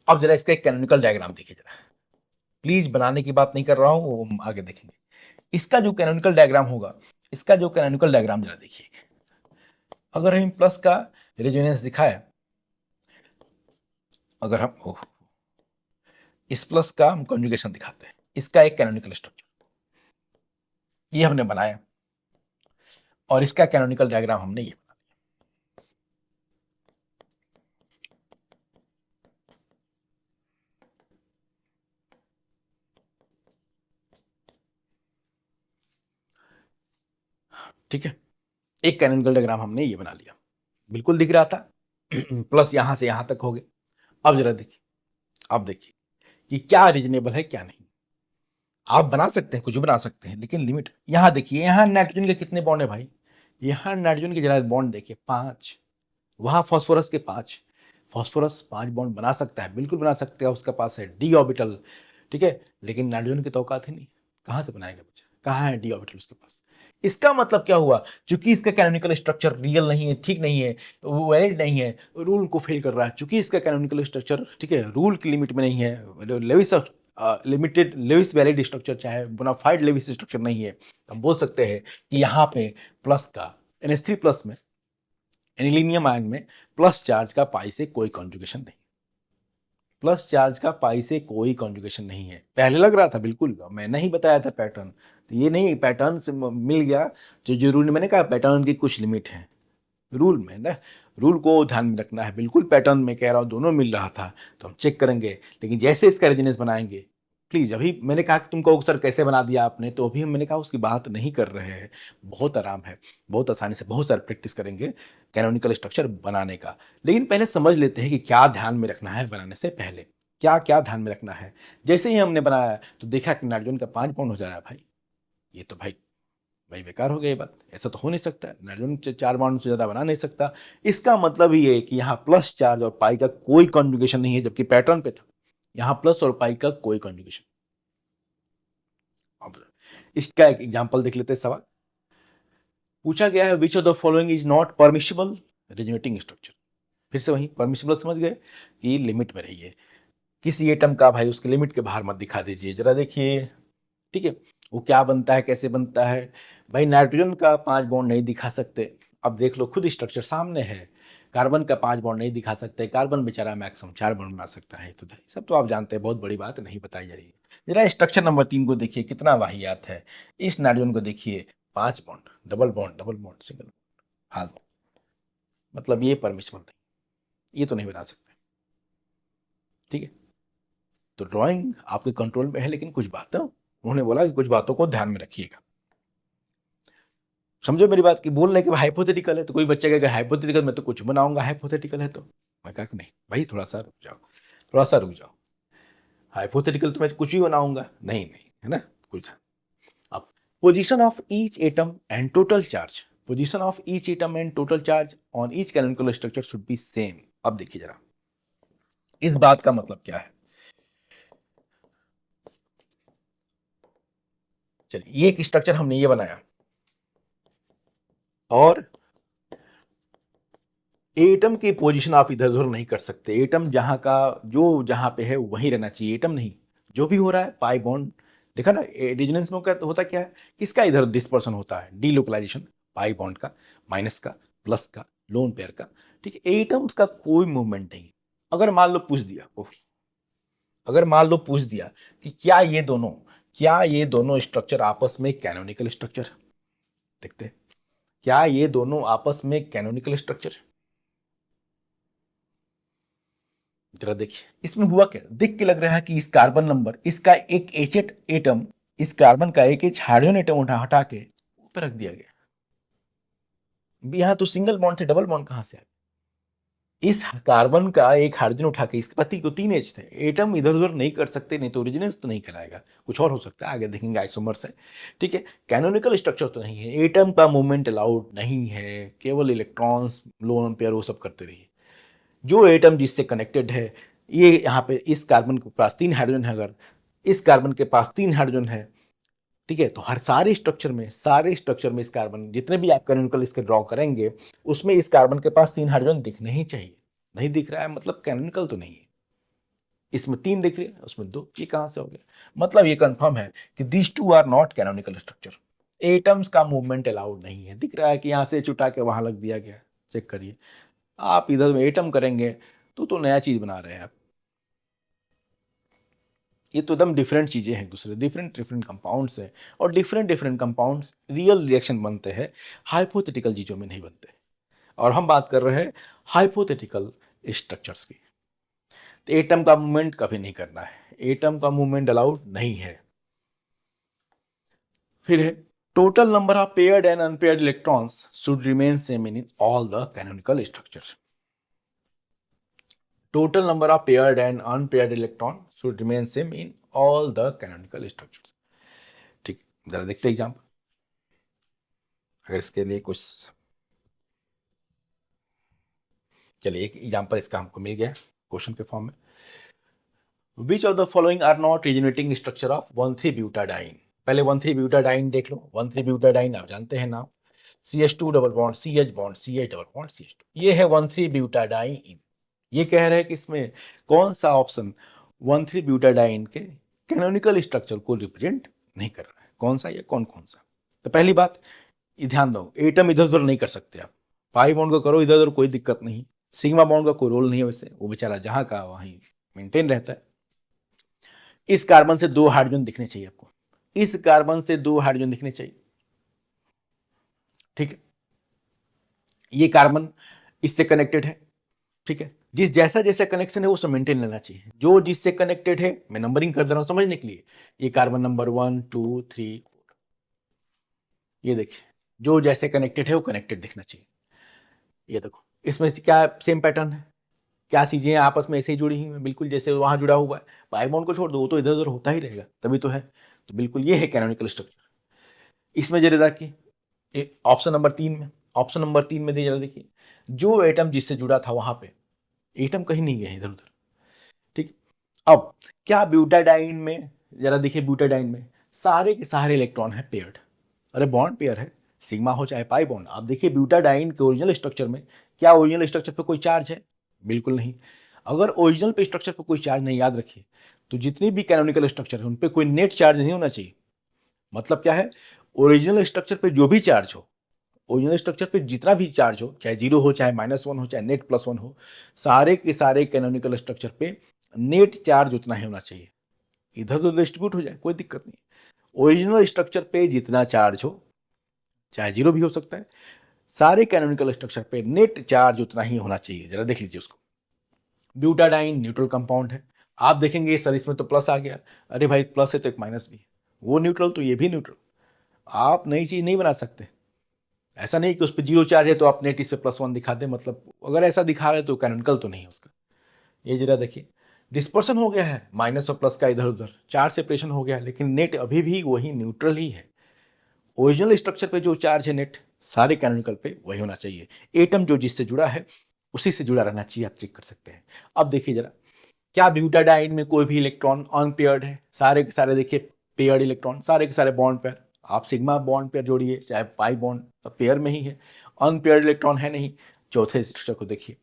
अब जरा इसका एक कैनोनिकल डायग्राम देखिए जरा, प्लीज बनाने की बात नहीं कर रहा हूं, वो हम आगे देखेंगे। इसका जो कैनोनिकल डायग्राम होगा, इसका जो कैनोनिकल डायग्राम जरा देखिए, अगर हम प्लस का रेजोनेंस दिखाए, अगर हम इस प्लस का हम कॉन्जुगेशन दिखाते हैं, इसका एक कैनोनिकल स्ट्रक्चर ये हमने बनाया और इसका कैनोनिकल डायग्राम हमने ये बना दिया। ठीक है, एक कैनोनिकल डायग्राम हमने ये बना लिया, बिल्कुल दिख रहा था। प्लस यहां से यहां तक हो गए। अब जरा देखिए, अब देखिए कि क्या रीजनेबल है क्या नहीं। आप बना सकते हैं, कुछ भी बना सकते हैं, लेकिन लिमिट, यहां देखिए, यहां नाइट्रोजन के कितने बॉन्ड है भाई, यहां नाइट्रोजन के जरा बॉन्ड देखिए 5, वहां फास्फोरस के 5, फास्फोरस 5 बॉन्ड बना सकता है, बिल्कुल बना सकता है, उसका पास है डी ऑर्बिटल, ठीक है, लेकिन नाइट्रोजन की तो औकात ही नहीं, कहां से बनाएगा बच्चा, कहां है डी ऑर्बिटल उसके पास। इसका मतलब क्या हुआ, चूंकि इसका कैनोनिकल स्ट्रक्चर रियल नहीं है, ठीक नहीं है, वो वैलिड नहीं है, रूल को फेल कर रहा है, चूंकि इसका कैनोनिकल स्ट्रक्चर, ठीक है, रूल की लिमिट में नहीं है, Lewis limited Lewis valid structure, चाहे बोनाफाइड लेविस स्ट्रक्चर नहीं है, हम बोल सकते हैं कि यहाँ पे प्लस का NH3 प्लस में, एनिलीनियम आयन में प्लस चार्ज का पाई से कोई कॉन्जुगेशन नहीं, प्लस चार्ज का पाई से कोई कॉन्जुगेशन नहीं है। पहले लग रहा था बिल्कुल, मैंने ही बताया था पैटर्न, तो ये नहीं पैटर्न से मिल गया जो जरूरी, मैंने कहा पैटर्न की कुछ लिमिट है, रूल में ना, रूल को ध्यान में रखना है, बिल्कुल पैटर्न में कह रहा हूँ दोनों मिल रहा था तो हम चेक करेंगे, लेकिन जैसे इसका रेजोनेंस बनाएंगे, प्लीज, अभी मैंने कहा कि तुमको सर कैसे बना दिया आपने, तो अभी मैंने कहा उसकी बात नहीं कर रहे हैं, बहुत आराम है, बहुत आसानी से बहुत सारे प्रैक्टिस करेंगे कैनोनिकल स्ट्रक्चर बनाने का। लेकिन पहले समझ लेते हैं कि क्या ध्यान में रखना है बनाने से पहले, क्या क्या ध्यान में रखना है। जैसे ही हमने बनाया तो देखा कि नाइट्रोजन का 5 बॉन्ड हो जा रहा है भाई, ये तो भाई बेकार हो गई ये बात, ऐसा तो हो नहीं सकता, नाइट्रोजन 4 बॉन्ड से ज्यादा बना नहीं सकता। इसका मतलब ये है कि यहाँ प्लस चार्ज और पाई का कोई कॉन्जुगेशन नहीं है, जबकि पैटर्न पे था यहाँ प्लस और पाई का कोई कॉन्जुगेशन। अब इसका एक एग्जांपल देख लेते हैं। सवाल पूछा गया है, विच of the following is not permissible resonating structure. फिर से वही परमिशिबल समझ गए कि लिमिट में रहिए, किसी एटम का भाई उसके लिमिट के बाहर मत दिखा दीजिए, जरा देखिए, ठीक है, वो क्या बनता है कैसे बनता है। भाई नाइट्रोजन का 5 बॉन्ड नहीं दिखा सकते, अब देख लो खुद स्ट्रक्चर सामने है, कार्बन का 5 बॉन्ड नहीं दिखा सकते, कार्बन बेचारा मैक्सिमम 4 बॉन्ड बना सकता है, तो सब तो आप जानते हैं, बहुत बड़ी बात नहीं बताई जा रही है। जरा स्ट्रक्चर नंबर 3 को देखिए कितना वाहियात है, इस नाइट्रोजन को देखिए 5 bond, double bond, double bond, single, हाँ, मतलब ये परमिसिबल नहीं, ये तो नहीं बना सकते, ठीक है। तो ड्राइंग आपके कंट्रोल में है, लेकिन कुछ बातें उन्होंने बोला कि कुछ बातों को ध्यान में रखिएगा। समझो मेरी बात, की बोल रहे कि हाइपोथेटिकल है, तो कोई बच्चा कहेगा हाइपोथेटिकल मैं तो कुछ बनाऊंगा, हाइपोथेटिकल है तो मैं कहा कि नहीं भाई, थोड़ा सा रुक जाओ, थोड़ा सा रुक जाओ, हाइपोथेटिकल तो मैं कुछ भी बनाऊंगा नहीं, नहीं है ना, कुछ। अब position of each atom and total charge, position of each atom and total charge on each canonical structure should be same. अब देखिए जरा इस बात का मतलब क्या है। चलिए ये एक स्ट्रक्चर हमने ये बनाया और एटम की पोजीशन आप इधर उधर नहीं कर सकते। एटम जहां का जो जहां पे है वहीं रहना चाहिए, एटम नहीं। जो भी हो रहा है पाई बॉन्ड, देखा ना रेजोनेंस में होता क्या है, किसका इधर डिस्पर्सन होता है, डीलोकलाइजेशन, पाई बॉन्ड का, माइनस का, प्लस का, लोन पेयर का। ठीक है, एटम्स का कोई मूवमेंट नहीं। अगर मान लो पूछ दिया, अगर मान लो पूछ दिया कि क्या ये दोनों स्ट्रक्चर आपस में कैनोनिकल स्ट्रक्चर, देखते हैं क्या ये दोनों आपस में कैनोनिकल स्ट्रक्चर। जरा देखिए इसमें हुआ क्या, देख के लग रहा है कि इस कार्बन नंबर, इसका एक एचेट एटम, इस कार्बन का एक एच हाइड्रोजन एटम हटा के ऊपर रख दिया गया। यहां तो सिंगल बॉन्ड थे, डबल बॉन्ड कहां से आ गया। इस कार्बन का एक हाइड्रोजन उठा के, इसके पति को तीन एच थे, एटम इधर उधर नहीं कर सकते, नहीं तो ओरिजिनल्स तो नहीं कहलाएगा, कुछ और हो सकता है, आगे देखेंगे आइसोमर्स है। ठीक है, कैनोनिकल स्ट्रक्चर तो नहीं है, एटम का मूवमेंट अलाउड नहीं है, केवल इलेक्ट्रॉन्स लोन पेयर वो सब करते रहिए। जो एटम जिससे कनेक्टेड है, ये यहाँ पे इस कार्बन के पास तीन हाइड्रोजन है, अगर इस कार्बन के पास तीन हाइड्रोजन है, ठीक है, तो हर सारे स्ट्रक्चर में इस कार्बन, जितने भी आप कैनोनिकल इसके ड्रॉ करेंगे, उसमें इस कार्बन के पास तीन हाइड्रोजन दिखने ही चाहिए। नहीं दिख रहा है मतलब कैनोनिकल तो नहीं है। इसमें तीन दिख रही है, उसमें दो, ये कहां से हो गया, मतलब ये कंफर्म है कि these two are not canonical structure. Atoms का मूवमेंट अलाउड नहीं है। दिख रहा है कि यहां से छुटा के वहां लग दिया गया, चेक करिए। आप इधर में एटम करेंगे तो नया चीज बना रहे हैं आप। ये तो एकदम डिफरेंट चीजें हैं, एक दूसरे डिफरेंट डिफरेंट कंपाउंड्स हैं, और different different compounds real reaction बनते हैं, हाइपोथेटिकल चीजों में नहीं बनते। और हम बात कर रहे हैं हाइपोथेटिकल स्ट्रक्चर्स की। तो एटम का मूवमेंट कभी नहीं करना है, एटम का मूवमेंट अलाउड नहीं है। फिर है total number of paired and unpaired electrons should remain same in all the canonical structures. Total number of paired and unpaired electron should remain same in all the canonical structures। ठीक, जरा देखते हैं एग्जाम्पल। अगर इसके लिए कुछ, चलिए एक एग्जाम्पल इसका हमको मिल गया क्वेश्चन के फॉर्म में। Which of the following are not resonating structure of one three butadiene. पहले 1,3-ब्यूटाडाइन देख लो। 1,3-ब्यूटाडाइन आप जानते हैं नाम, CH2 double bond CH bond CH double bond CH2, ये है 1,3-ब्यूटाडाइन। ये कह रहे हैं कि इसमें कौन सा ऑप्शन 1,3-ब्यूटाडाइन के कैनोनिकल स्ट्रक्चर को रिप्रेजेंट नहीं कर रहा है, कौन सा या कौन कौन सा। तो पहली बात ये ध्यान दो, एटम इधर उधर नहीं कर सकते आप। पाई बॉन्ड को करो इधर उधर कोई दिक्कत नहीं, सिग्मा बॉन्ड का कोई रोल नहीं है, वैसे वो बेचारा जहां का वहीं मेंटेन रहता है। इस कार्बन से दो हाइड्रोजन दिखने चाहिए आपको, इस कार्बन से दो हाइड्रोजन दिखने चाहिए। ठीक है, ये कार्बन इससे कनेक्टेड है। ठीक है, जिस जैसा जैसा कनेक्शन है वो सब मेंटेन लेना चाहिए। जो जिससे कनेक्टेड है, मैं नंबरिंग कर दे रहा हूं समझने के लिए, ये कार्बन नंबर 1 2 3, ये देखिए जो जैसे कनेक्टेड है वो कनेक्टेड दिखना चाहिए। ये देखो इसमें क्या सेम पैटर्न है, क्या चीजें आपस में ऐसे ही जुड़ी हुई हैं, बिल्कुल जैसे वहां जुड़ा हुआ है। पाई बॉन्ड को छोड़ दो, वो तो इधर उधर होता ही रहेगा, तभी तो है। तो बिल्कुल ये है कैनोनिकल स्ट्रक्चर। इसमें जरा देखिए ऑप्शन नंबर 3 में, ऑप्शन नंबर 3 में जरा देखिए, जो एटम जिससे जुड़ा था वहां पे एटम कहीं नहीं गए इधर उधर। ठीक, अब क्या ब्यूटाडाइन में, जरा देखिए ब्यूटाडाइन में सारे के सारे इलेक्ट्रॉन है पेयर्ड। अरे बॉन्ड पेयर है, सिग्मा हो चाहे पाई बॉन्ड। आप देखिए ब्यूटाडाइन के ओरिजिनल स्ट्रक्चर में, क्या ओरिजिनल स्ट्रक्चर पे कोई चार्ज है, बिल्कुल नहीं। अगर ओरिजिनल पे स्ट्रक्चर पे कोई चार्ज नहीं, याद रखिए, तो जितनी भी कैनोनिकल स्ट्रक्चर है उन पे कोई नेट चार्ज नहीं होना चाहिए। मतलब क्या है, ओरिजिनल स्ट्रक्चर पे जो भी चार्ज हो, ओरिजिनल स्ट्रक्चर पे जितना भी चार्ज हो, चाहे 0 हो चाहे -1 हो चाहे नेट +1 हो, सारे के सारे कैनोनिकल स्ट्रक्चर पे नेट चार्ज उतना ही होना चाहिए। इधर उधर डिस्ट्रीब्यूट हो जाए कोई दिक्कत नहीं। ओरिजिनल स्ट्रक्चर पे जितना चार्ज हो, चाहे 0 भी हो सकता है, सारे कैनोनिकल स्ट्रक्चर पे नेट चार्ज उतना ही होना चाहिए। जरा देख लीजिए उसको। ब्यूटाडाइन न्यूट्रल कंपाउंड है, आप देखेंगे सर इसमें तो प्लस आ गया, अरे भाई प्लस है तो एक माइनस भी, वो न्यूट्रल तो ये भी न्यूट्रल। आप नई चीज नहीं बना सकते। ऐसा नहीं कि उस पर 0 चार्ज है तो आप नेट इस पे +1 दिखा दें, मतलब अगर ऐसा दिखा रहे तो कैनोनिकल तो नहीं है उसका। ये जरा देखिए डिस्पर्सन हो गया है माइनस और प्लस का इधर उधर, चार्ज सेपरेशन हो गया, लेकिन नेट अभी भी वही न्यूट्रल ही है। ओरिजिनल स्ट्रक्चर पे जो चार्ज है नेट, सारे कैनोनिकल पे वही होना चाहिए। एटम जो जिससे जुड़ा है उसी से जुड़ा रहना चाहिए, आप चेक कर सकते हैं। अब देखिए जरा, क्या ब्यूटाडाइन में कोई भी इलेक्ट्रॉन अनपेयर्ड है, सारे के सारे देखिए पेयर्ड इलेक्ट्रॉन, सारे के सारे बॉन्ड पेयर। आप सिग्मा बॉन्ड पेयर जोड़िए चाहे पाई बॉन्ड, सब पेयर में ही है, अनपेयर्ड इलेक्ट्रॉन है नहीं। चौथे स्ट्रक्चर को देखिए,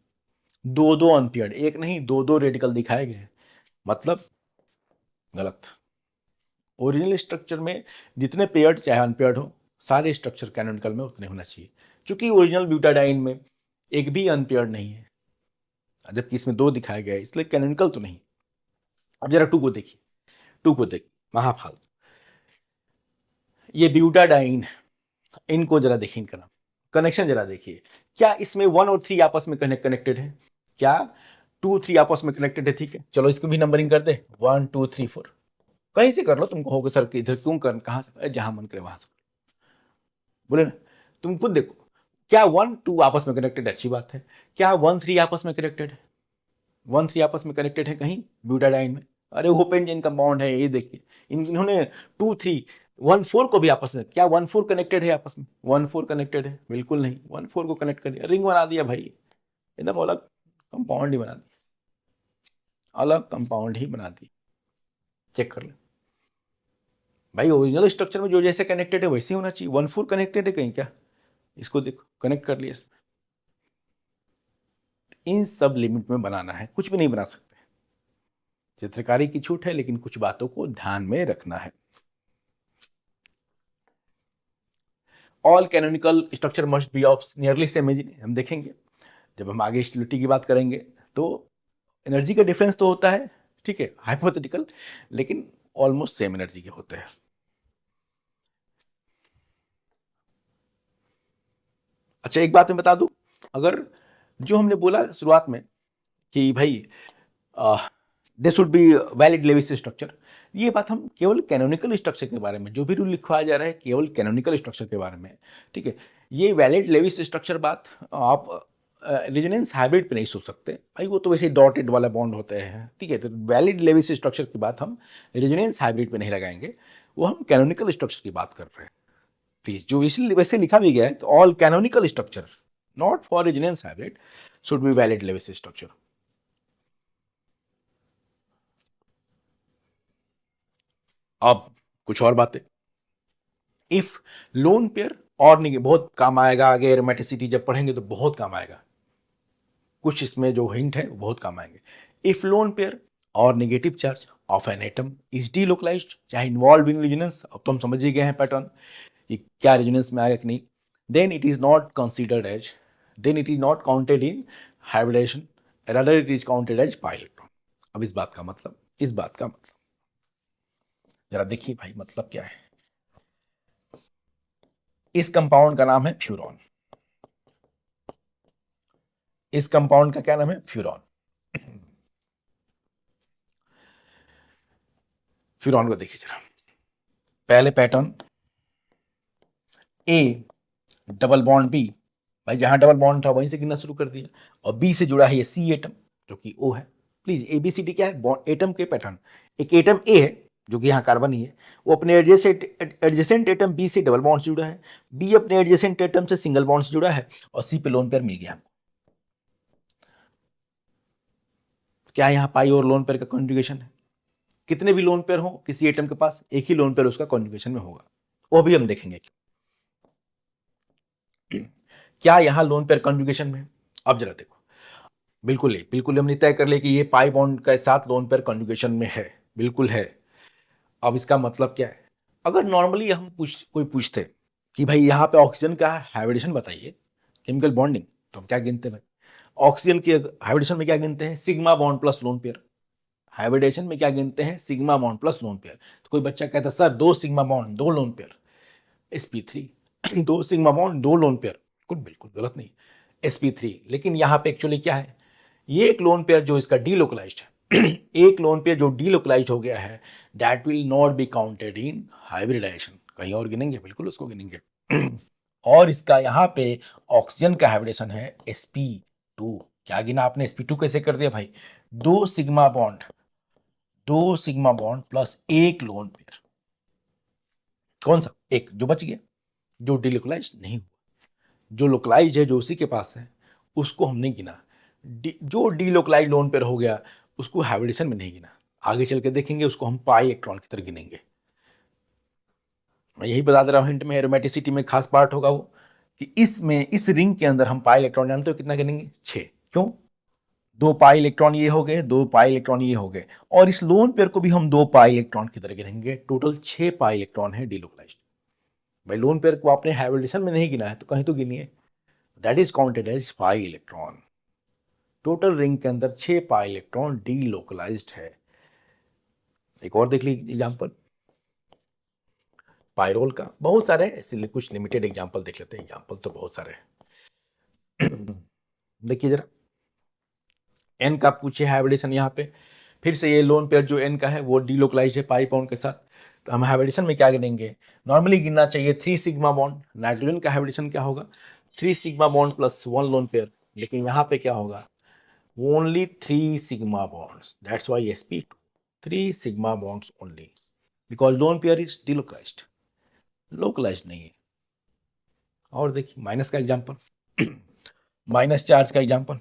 दो दो अनपेयर्ड, एक नहीं दो दो रेडिकल दिखाए गए, मतलब गलत। ओरिजिनल स्ट्रक्चर में जितने पेयर्ड चाहे अनपेयर्ड हो, सारे स्ट्रक्चर कैनोनिकल में उतने होना चाहिए। क्योंकि ओरिजिनल ब्यूटाडाइन में एक भी अनपेयर्ड नहीं है, जबकि इसमें दो दिखाया गया है, इसलिए कैनोनिकल तो नहीं। अब जरा टू को देखिए, टू को देखिए, महाफाल, ये ब्यूटाडाइन, इनको जरा देखिए, इनका नाम कनेक्शन जरा देखिए, क्या इसमें 1 और 3 आपस में कनेक्टेड है? क्या 2 3 आपस में कनेक्टेड है? ठीक है, चलो इसको भी नंबरिंग कर दे, 1 2 3 4, कहीं से कर लो, तुमको होगा सर इधर क्यों कर, कहां से, जहां मन करे वहां से बोले ना, तुम खुद देखो, क्या 1 2 आपस में कनेक्टेड है? अच्छी बात है। क्या 1 3 आपस में कनेक्टेड है? 1 3 आपस में कनेक्टेड है कहीं ब्यूटाडाइन में? अरे ओपन चेन कंपाउंड है, ये देखिए, इन्होंने 2 3 1 4 को भी आपस में, क्या 1 4 कनेक्टेड है आपस में? 1 4 कनेक्टेड है? बिल्कुल नहीं। 1 4 को कनेक्ट कर दिया, रिंग बना दिया भाई, एकदम अलग कंपाउंड ही बना दिया, अलग कंपाउंड ही बना दिया। चेक कर ले भाई, ओरिजिनल स्ट्रक्चर में जो जैसे कनेक्टेड है वैसे होना चाहिए। 1 4 कनेक्टेड है कहीं क्या? इसको देखो, कनेक्ट कर लिया इसमें। इन सब लिमिट में बनाना है, कुछ भी नहीं बना सकते। चित्रकारी की छूट है, लेकिन कुछ बातों को ध्यान में रखना है। All canonical structure must be of nearly same energy, हम देखेंगे जब हम आगे स्टेबिलिटी की बात करेंगे, तो एनर्जी का डिफरेंस तो होता है, ठीक है, हाइपोथेटिकल, लेकिन ऑलमोस्ट सेम एनर्जी के होते हैं। अच्छा, एक बात मैं बता दूं, अगर जो हमने बोला शुरुआत में कि भाई this should be valid Lewis structure, ये बात हम केवल कैनोनिकल स्ट्रक्चर के बारे में, जो भी रूल लिखवाया जा रहा है केवल कैनोनिकल स्ट्रक्चर के बारे में, ठीक है। ये वैलिड लेविस स्ट्रक्चर बात आप रेजोनेंस हाइब्रिड पे नहीं सोच सकते भाई, वो तो वैसे डॉटेड वाला बॉन्ड होते हैं, ठीक है। तो वैलिड लेविस स्ट्रक्चर की बात हम रेजोनेंस हाइब्रिड पे नहीं लगाएंगे, वो हम कैनोनिकल स्ट्रक्चर की बात कर रहे हैं प्लीज, जो इसलिए वैसे लिखा भी गया है, तो all canonical structure not for resonance hybrid should be valid Lewis structure. अब कुछ और बातें, इफ लोन पेयर और नहीं, बहुत काम आएगा आगे एरोमेटिसिटी जब पढ़ेंगे तो बहुत काम आएगा, कुछ इसमें जो हिंट है वो बहुत काम आएंगे। इफ लोन पेयर और negative charge of an atom is delocalised, चाहे इन्वॉल्व इन रेजोनेंस, अब तो हम समझ ही गए हैं पैटर्न कि क्या रेजोनेंस में आएगा कि नहीं, then it is not considered as, then it is not counted in hybridisation, rather it is counted as pi electron. अब इस बात का मतलब, इस बात का मतलब जरा देखिए भाई, मतलब क्या है। इस कंपाउंड का नाम है फ्यूरॉन, इस कंपाउंड का क्या नाम है? फ्यूरॉन। फ्यूरॉन को देखिए जरा, पहले pattern A double bond B, भाई जहां डबल बॉन्ड था वहीं से गिनना शुरू कर दिया, और बी से जुड़ा है ये सी एटम जो कि ओ है। Please A B C D क्या है? बॉन्ड एटम के पैटर्न। एक एटम ए है जो कि यहाँ कार्बन ही है, वो अपने एडजेसेंट एटम बी से डबल बॉन्ड से जुड़ा है, बी अपने एडजेसेंट एटम से सिंगल बॉन्ड से जुड़ा है, और सी पे लोन पेयर मिल गया हमको। क्या यहाँ पाई और लोन पेयर का कॉन्जुगेशन है? कितने भी लोन पेयर हो किसी एटम के पास, एक ही लोन पेयर उसका कॉन्जुगेशन में होगा, वो भी हम देखेंगे। क्या यहां लोन पेयर कॉन्जुगेशन में? अब जरा देखो, बिल्कुल ही, बिल्कुल हमने तय कर लिया कि ये पाई बॉन्ड के साथ लोन पेयर कॉन्जुगेशन में है, बिल्कुल है। अब इसका मतलब क्या है? अगर नॉर्मली हम कोई पूछते कि भाई यहाँ पे ऑक्सीजन का हाइब्रिडेशन बताइए, केमिकल बॉन्डिंग, तो हम क्या गिनते हैं भाई? ऑक्सीजन के हाइब्रिडेशन में क्या गिनते हैं? Sigma bond plus lone pair. Hybridisation में क्या गिनते हैं? Sigma bond plus lone pair. तो कोई बच्चा कहता sir 2 sigma bond 2 lone pair, sp3 2 sigma bond 2 lone pair, बिल्कुल बिल्कुल गलत नहीं, sp3। लेकिन यहाँ पे एक्चुअली क्या है, ये एक लोन पेयर जो इसका डीलोकलाइज्ड है एक लोन पेयर जो डीलोकलाइज्ड हो गया है, that will not be counted in hybridisation. कहीं और गिनेंगे, बिल्कुल उसको गिनेंगे और इसका यहाँ पे ऑक्सीजन का हाइब्रिडेशन है sp2। क्या गिना आपने? sp2 कैसे कर दिया भाई? 2 sigma bond, 2 sigma bond plus एक लोन पेयर, कौन सा एक जो बच गया, जो डीलोकलाइज नहीं हुआ, जो लोकलाइज है जो उसी के पास है उसको हमने गिना। जो डीलोकलाइज लोन पेयर हो गया उसको हाइब्रिडेशन में नहीं गिना, आगे चल के देखेंगे उसको हम पाई इलेक्ट्रॉन की तरह गिनेंगे। मैं यही बता दे रहा हूं हिंट में, एरोमेटिसिटी में खास पार्ट होगा वो कि इसमें इस रिंग के अंदर हम पाई इलेक्ट्रॉन जानते हो कितना गिनेंगे 6। क्यों? 2 पाई इलेक्ट्रॉन ये हो गए, 2 पाई इलेक्ट्रॉन ये हो गए, और इस लोन पेयर को भी हम 2 पाई इलेक्ट्रॉन की तरह गिनेंगे। टोटल 6 पाई इलेक्ट्रॉन है डिलोकलाइज्ड। भाई लोन पेयर को आपने हाइब्रिडेशन में नहीं गिना है तो कहीं तो गिनिए। That is counted as pi electron. Total ring के अंदर 6 पाई इलेक्ट्रॉन डीलोकलाइज्ड है। एक और देख लीजिए एग्जांपल पायरोल का। बहुत सारे इसलिए कुछ लिमिटेड एग्जांपल देख लेते हैं। एग्जांपल तो बहुत सारे हैं। देखिए जरा, एन का पूछे हाइब्रिडेशन यहाँ पे। फिर से ये लोन पेयर जो एन का है वो डीलोकलाइज है पाई बॉन्ड के साथ। तो हम हाइब्रिडेशन में क्या गिनेंगे? नॉर्मली गिनना चाहिए 3 सिग्मा बॉन्ड। नाइट्रोजन का हाइब्रिडेशन क्या होगा? 3 sigma bond plus 1 lone pair. लेकिन यहाँ पे क्या होगा? Only 3 sigma bonds. That's why sp2 3 sigma bonds only, because lone pair is delocalised, localised नहीं है। और देखिए माइनस का एग्जांपल, माइनस चार्ज का एग्जांपल।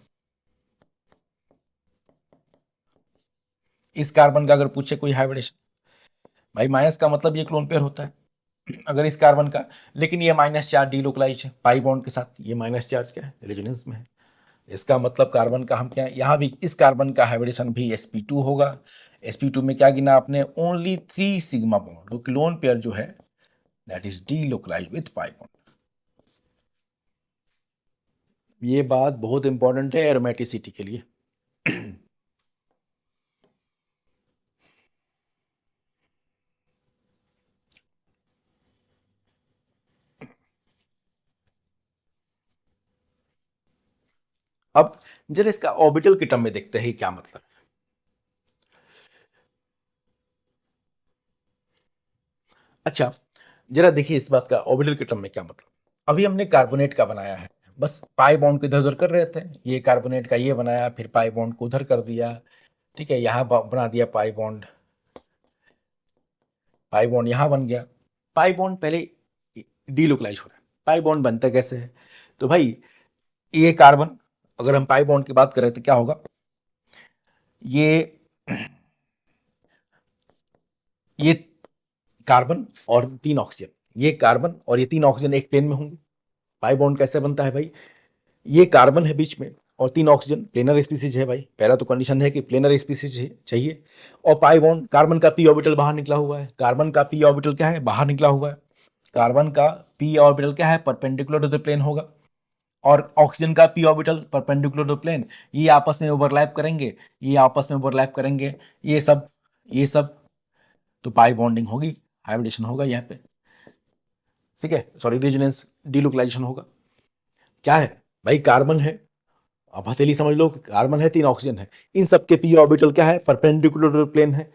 इस कार्बन का अगर पूछे कोई हाइब्रिडेशन, भाई माइनस का मतलब ये क्लोन पेयर होता है अगर इस कार्बन का, लेकिन ये माइनस चार्ज डीलोकलाइज है पाई बॉन्ड के साथ। ये माइनस चार्ज क्या है? रेजोनेंस में है। इसका मतलब कार्बन का हम क्या, यहाँ भी इस कार्बन का हाइब्रिडेशन भी sp2 होगा। sp2 में क्या गिना आपने? ओनली 3 सिग्मा बॉन्ड, क्योंकि लोन पेयर जो है that is delocalise with pi bond. ये बात बहुत इंपॉर्टेंट है एरोमेटिसिटी के लिए। अब जरा इसका ऑर्बिटल के टर्म में देखते हैं क्या मतलब। अच्छा जरा देखिए इस बात का ऑर्बिटल के टर्म में क्या मतलब। अभी हमने कार्बोनेट का बनाया है, बस पाई बॉन्ड को इधर उधर कर रहे थे। ये कार्बोनेट का ये बनाया, फिर पाई बॉन्ड को उधर कर दिया, ठीक है। यहाँ बना दिया पाई बॉन्ड, पाई बॉन्ड यहाँ बन गया। पाई बॉन्ड पहले डीलोकलाइज हो रहा है। पाई बॉन्ड बनता कैसे है? तो भाई ये कार्बन, अगर हम पाई बॉन्ड की बात करें तो क्या होगा? ये ये कार्बन और 3 ऑक्सीजन, ये कार्बन और ये 3 ऑक्सीजन एक प्लेन में होंगे। पाई बॉन्ड कैसे बनता है भाई? ये कार्बन है बीच में और 3 ऑक्सीजन, प्लेनर स्पीसीज है भाई। पहला तो कंडीशन है कि प्लेनर स्पीसीज चाहिए। और पाई बॉन्ड, कार्बन का पी ऑर्बिटल बाहर निकला हुआ है। कार्बन का पी ऑर्बिटल क्या है? बाहर निकला हुआ है। कार्बन का पी ऑर्बिटल क्या है? परपेंडिकुलर टू द प्लेन होगा। और ऑक्सीजन का P orbital perpendicular to plane. ये आपस में ओवरलैप करेंगे, ये आपस में ओवरलैप करेंगे, ये सब तो पाई बॉन्डिंग होगी, हाइब्रिडेशन होगा यहाँ पे, ठीक है। सॉरी, रेजोनेंस डीलोकलाइजेशन होगा। क्या है भाई? कार्बन है, अब हथेली समझ लो, कार्बन है 3 ऑक्सीजन है, इन सबके पी ऑर्बिटल क्या है? परपेंडिकुलर टू प्लेन है।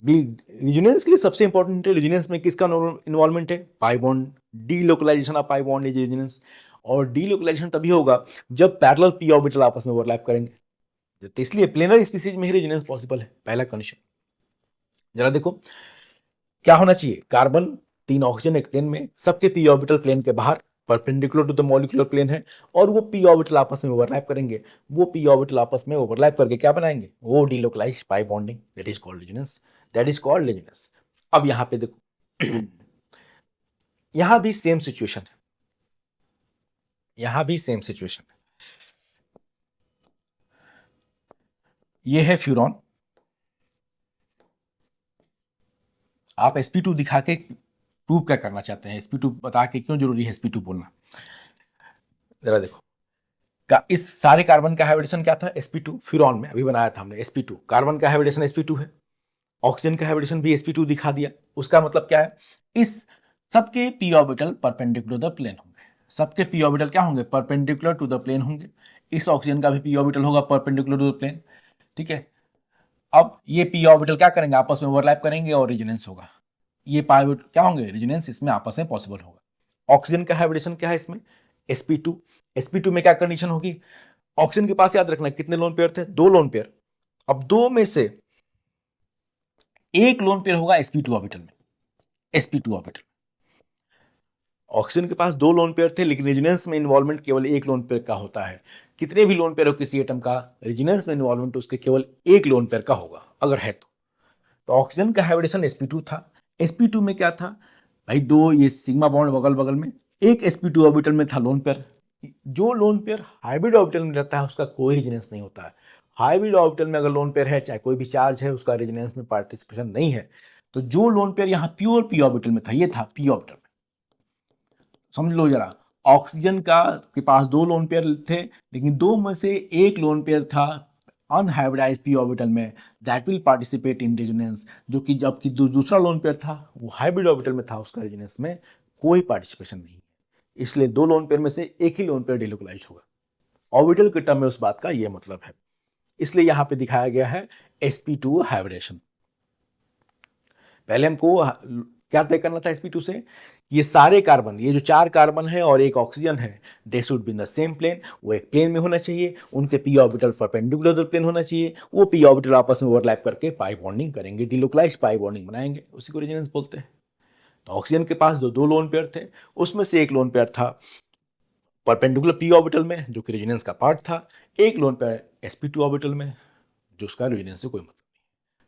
बी रेजोनेंस के लिए सबसे इंपॉर्टेंट है, रेजोनेंस में किसका इन्वॉल्वमेंट है? Pi bond. Delocalisation of pi bond is resonance. और डीलोकलाइजेशन तभी होगा जब पैरेलल पी ऑर्बिटल आपस में ओवरलैप करेंगे। तो इसलिए प्लेनर स्पीसीज में ही रेजोनेंस पॉसिबल है, पहला कंडीशन। जरा देखो क्या होना चाहिए? कार्बन 3 ऑक्सीजन एक प्लेन में, सबके पी ऑर्बिटल प्लेन के बाहर perpendicular to the molecular plane है, और वो पी ऑर्बिटल आपस में ओवरलैप करेंगे। वो पी ऑर्बिटल आपस में ओवरलैप करके क्या बनाएंगे? वो delocalise pi bonding, that is called resonance, that is called resonance. अब यहां पे देखो यहां भी सेम सिचुएशन है, यहां भी सेम सिचुएशन है। ये है फ्यूरॉन। आप sp2 दिखा के प्रूव क्या करना चाहते हैं? sp2 बता के क्यों जरूरी है sp2 बोलना? जरा देखो का इस सारे कार्बन का हाइब्रिडेशन क्या था? sp2। फ्यूरॉन में अभी बनाया था हमने sp2। कार्बन का हाइब्रिडेशन sp2 है, ऑक्सीजन का हाइब्रिडेशन भी sp2 दिखा दिया। उसका मतलब क्या है? इस सबके p orbital perpendicular to the plane होंगे। सबके p ऑर्बिटल क्या होंगे? परपेंडिकुलर टू द प्लेन होंगे। इस ऑक्सीजन का भी p ऑर्बिटल होगा परपेंडिकुलर टू द प्लेन, ठीक है। अब ये p ऑर्बिटल क्या करेंगे? आपस में ओवरलैप करेंगे और रेजोनेंस होगा। ये पाई ऑर्बिटल क्या होंगे? रेजोनेंस इसमें आपस में पॉसिबल होगा। ऑक्सीजन का हाइब्रिडेशन क्या है इसमें? sp2। sp2 में क्या कंडीशन होगी? ऑक्सीजन के पास याद रखना कितने लोन पेयर थे? 2 लोन पेयर। अब 2 में से एक लोन पेयर होगा sp2 ऑर्बिटल में, sp2 ऑर्बिटल। ऑक्सीजन के पास 2 लोन पेयर थे, लेकिन रेजोनेंस में इन्वॉल्वमेंट केवल एक लोन पेयर का होता है। कितने भी लोन पेयर हो किसी एटम का, रेजोनेंस में इन्वॉल्वमेंट उसके केवल एक लोन पेयर का होगा, अगर है तो ऑक्सीजन का हाइब्रिडेशन sp2 था। sp2 में क्या था भाई? 2 ये सिग्मा बॉन्ड बगल बगल में, एक sp2 ऑर्बिटल में था लोन पेयर। जो लोन पेयर हाइब्रिड ऑर्बिटल में रहता है उसका कोई रेजोनेंस नहीं होता है। हाइब्रिड ऑर्बिटल में अगर लोन पेयर है, चाहे कोई भी चार्ज है, उसका रेजोनेंस में पार्टिसिपेशन नहीं है। तो जो लोन पेयर यहाँ प्योर p ऑर्बिटल में था, ये था p ऑर्बिटल में। समझ लो जरा, ऑक्सीजन का के पास दो लोन पेयर थे, लेकिन दो में से एक लोन पेयर था अनहाइब्रिडाइज p ऑर्बिटल में, that will participate in resonance. जो कि जबकि दूसरा लोन पेयर था वो हाइब्रिड ऑर्बिटल में था, उसका रेजोनेंस में कोई पार्टिसिपेशन नहीं। इसलिए दो लोन पेयर में से एक ही लोन पेयर डिलोकलाइज होगा। ऑर्बिटल के टर्म में उस बात का यह मतलब है। इसलिए यहां पे दिखाया गया है sp2 हाइब्रिडेशन। पहले हमको क्या तय करना था sp2 से, ये सारे कार्बन, ये जो 4 कार्बन है और एक ऑक्सीजन है, they should be in the same plane. वो एक प्लेन में होना चाहिए, उनके p ऑर्बिटल परपेंडिकुलर प्लेन होना चाहिए, वो p ऑर्बिटल आपस में ओवरलैप करके पाई बॉन्डिंग करेंगे, डिलोकलाइज्ड पाई बॉन्डिंग बनाएंगे, उसी को रेजोनेंस बोलते हैं। तो ऑक्सीजन के पास दो लोन पेयर थे, उसमें से एक लोन पेयर था परपेंडिकुलर p ऑर्बिटल में, जो कि रेजोनेंस का पार्ट था। एक लोन पेयर sp2 ऑर्बिटल में, जो उसका रेजोनेंस से कोई मतलब नहीं।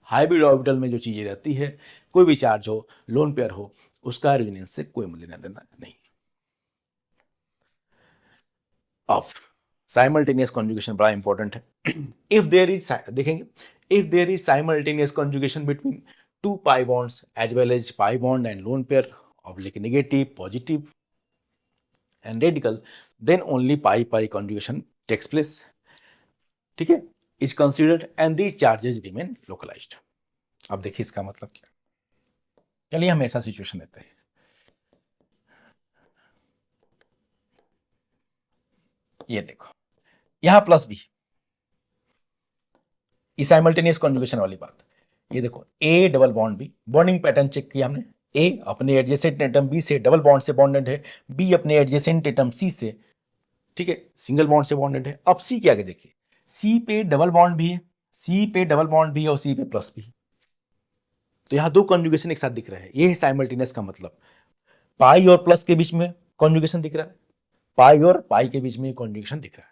हाइब्रिड ऑर्बिटल में जो चीजें रहती है, कोई भी चार्ज हो, लोन पेयर हो, उसका रेजोनेंस से कोई लेना देना नहीं। अब साइमल्टेनियस कॉन्जुगेशन बड़ा इंपॉर्टेंट है। इफ देयर इज, देखेंगे, if there is simultaneous conjugation between two pi bonds as well as pi bond and lone pair oblique negative, positive and radical, then only pi conjugation takes place। ठीक है, is considered and these charges remain localized। अब देखिए इसका मतलब क्या। चलिए हम ऐसा सिचुएशन लेते हैं, ये देखो यहां प्लस बी, साइमल्टेनियस कॉन्जुगेशन वाली बात। ये देखो A double bond B, bonding pattern check किया हमने, ए अपने एडजेसेंट एटम बी से डबल बॉन्ड से बॉन्डेड है, बी अपने एडजेसेंट एटम सी से, ठीक है, सिंगल बॉन्ड से बॉन्डेड है। अब सी के आगे देखिए, सी पे डबल बॉन्ड भी है, सी पे डबल बॉन्ड भी है और सी पे प्लस भी है। तो यहां दो कॉन्जुगेशन एक साथ दिख रहा है, ये है साइमल्टेनियस का मतलब। पाई और प्लस के बीच में कॉन्जुगेशन दिख रहा है, पाई और पाई के बीच में कॉन्जुगेशन दिख रहा है।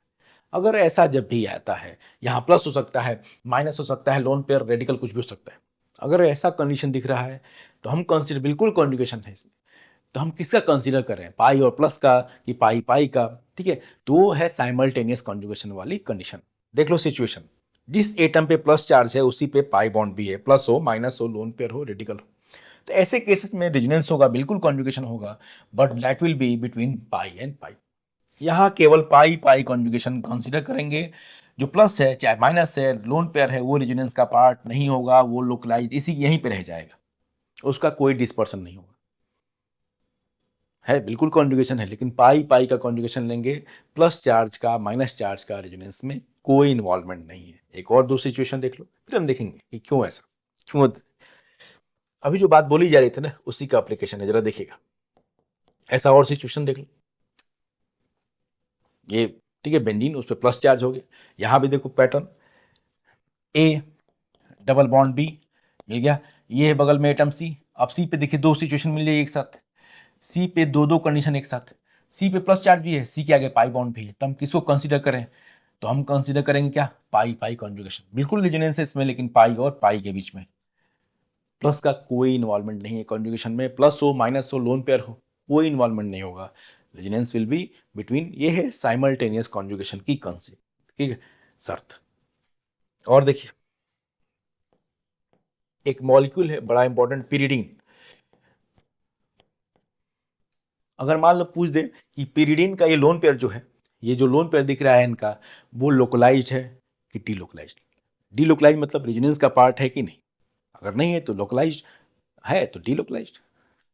अगर ऐसा जब भी आता है, यहां प्लस हो सकता है, माइनस हो सकता है, लोन पेयर रेडिकल कुछ भी हो सकता है। अगर ऐसा कंडीशन दिख रहा है तो हम कंसीडर, बिल्कुल कॉन्जुगेशन है इसमें, तो हम किसका कंसीडर कर रहे हैं, पाई और प्लस का कि पाई पाई का। ठीक है, तो वो है साइमल्टेनियस कॉन्जुगेशन वाली कंडीशन। देख लो सिचुएशन, जिस एटम पे प्लस चार्ज है उसी पे पाई बॉन्ड भी है, प्लस हो माइनस हो, लोन पेयर हो, रेडिकल हो, तो ऐसे केसेस में रेजोनेंस होगा, बिल्कुल कॉन्जुगेशन होगा, but that will be between pi and pi. यहाँ केवल पाई पाई कॉन्जुगेशन कंसीडर करेंगे। जो प्लस है चाहे माइनस है, लोन पेयर है, वो रेजोनेंस का पार्ट नहीं होगा, वो लोकलाइज इसी यहीं पे रह जाएगा, उसका कोई डिस्पर्सन नहीं होगा। है बिल्कुल कॉन्जुगेशन है, लेकिन पाई पाई का कॉन्जुगेशन लेंगे, प्लस चार्ज का माइनस चार्ज का रेजोनेंस में कोई इन्वॉल्वमेंट नहीं है। एक और दो सिचुएशन देख लो, फिर हम देखेंगे कि क्यों ऐसा, क्यों। अभी जो बात बोली जा रही थी ना, उसी का एप्लीकेशन है, जरा देखिएगा। ऐसा और सिचुएशन देख लो, ये ठीक है बेंजीन, उस पर प्लस चार्ज हो गया। यहां भी देखो pattern, A double bond B मिल गया, ये है बगल में एटम सी। अब सी पे देखिए दो सिचुएशन मिल जाएगी एक साथ, सी पे दो दो कंडीशन एक साथ, सी पे प्लस चार्ज भी है, सी के आगे पाई बॉन्ड भी है, तो हम किसको कंसीडर करें, तो हम कंसीडर करेंगे क्या, पाई पाई कॉन्जुगेशन। बिल्कुल रेजोनेंस है इसमें, लेकिन पाई और पाई के बीच में प्लस का कोई इन्वॉल्वमेंट नहीं है कॉन्जुगेशन में, प्लस हो माइनस हो, लोन पेयर हो, कोई इन्वॉल्वमेंट नहीं होगा। रेजोनेंस विल बी बिटवीन, ये है साइमल्टेनियस कॉन्जुगेशन की कंसेप्ट, ठीक है, शर्त। और देखिए एक मॉलिक्यूल है बड़ा इंपॉर्टेंट, पिरिडीन। अगर मान लो पूछ दे कि पिरिडीन का ये लोन पेयर जो है, ये जो लोन पेयर दिख रहा है इनका, वो लोकलाइज्ड है कि डीलोकलाइज्ड। डीलोकलाइज्ड मतलब रेजोनेंस का पार्ट है कि नहीं, अगर नहीं है तो लोकलाइज्ड, है तो डीलोकलाइज्ड।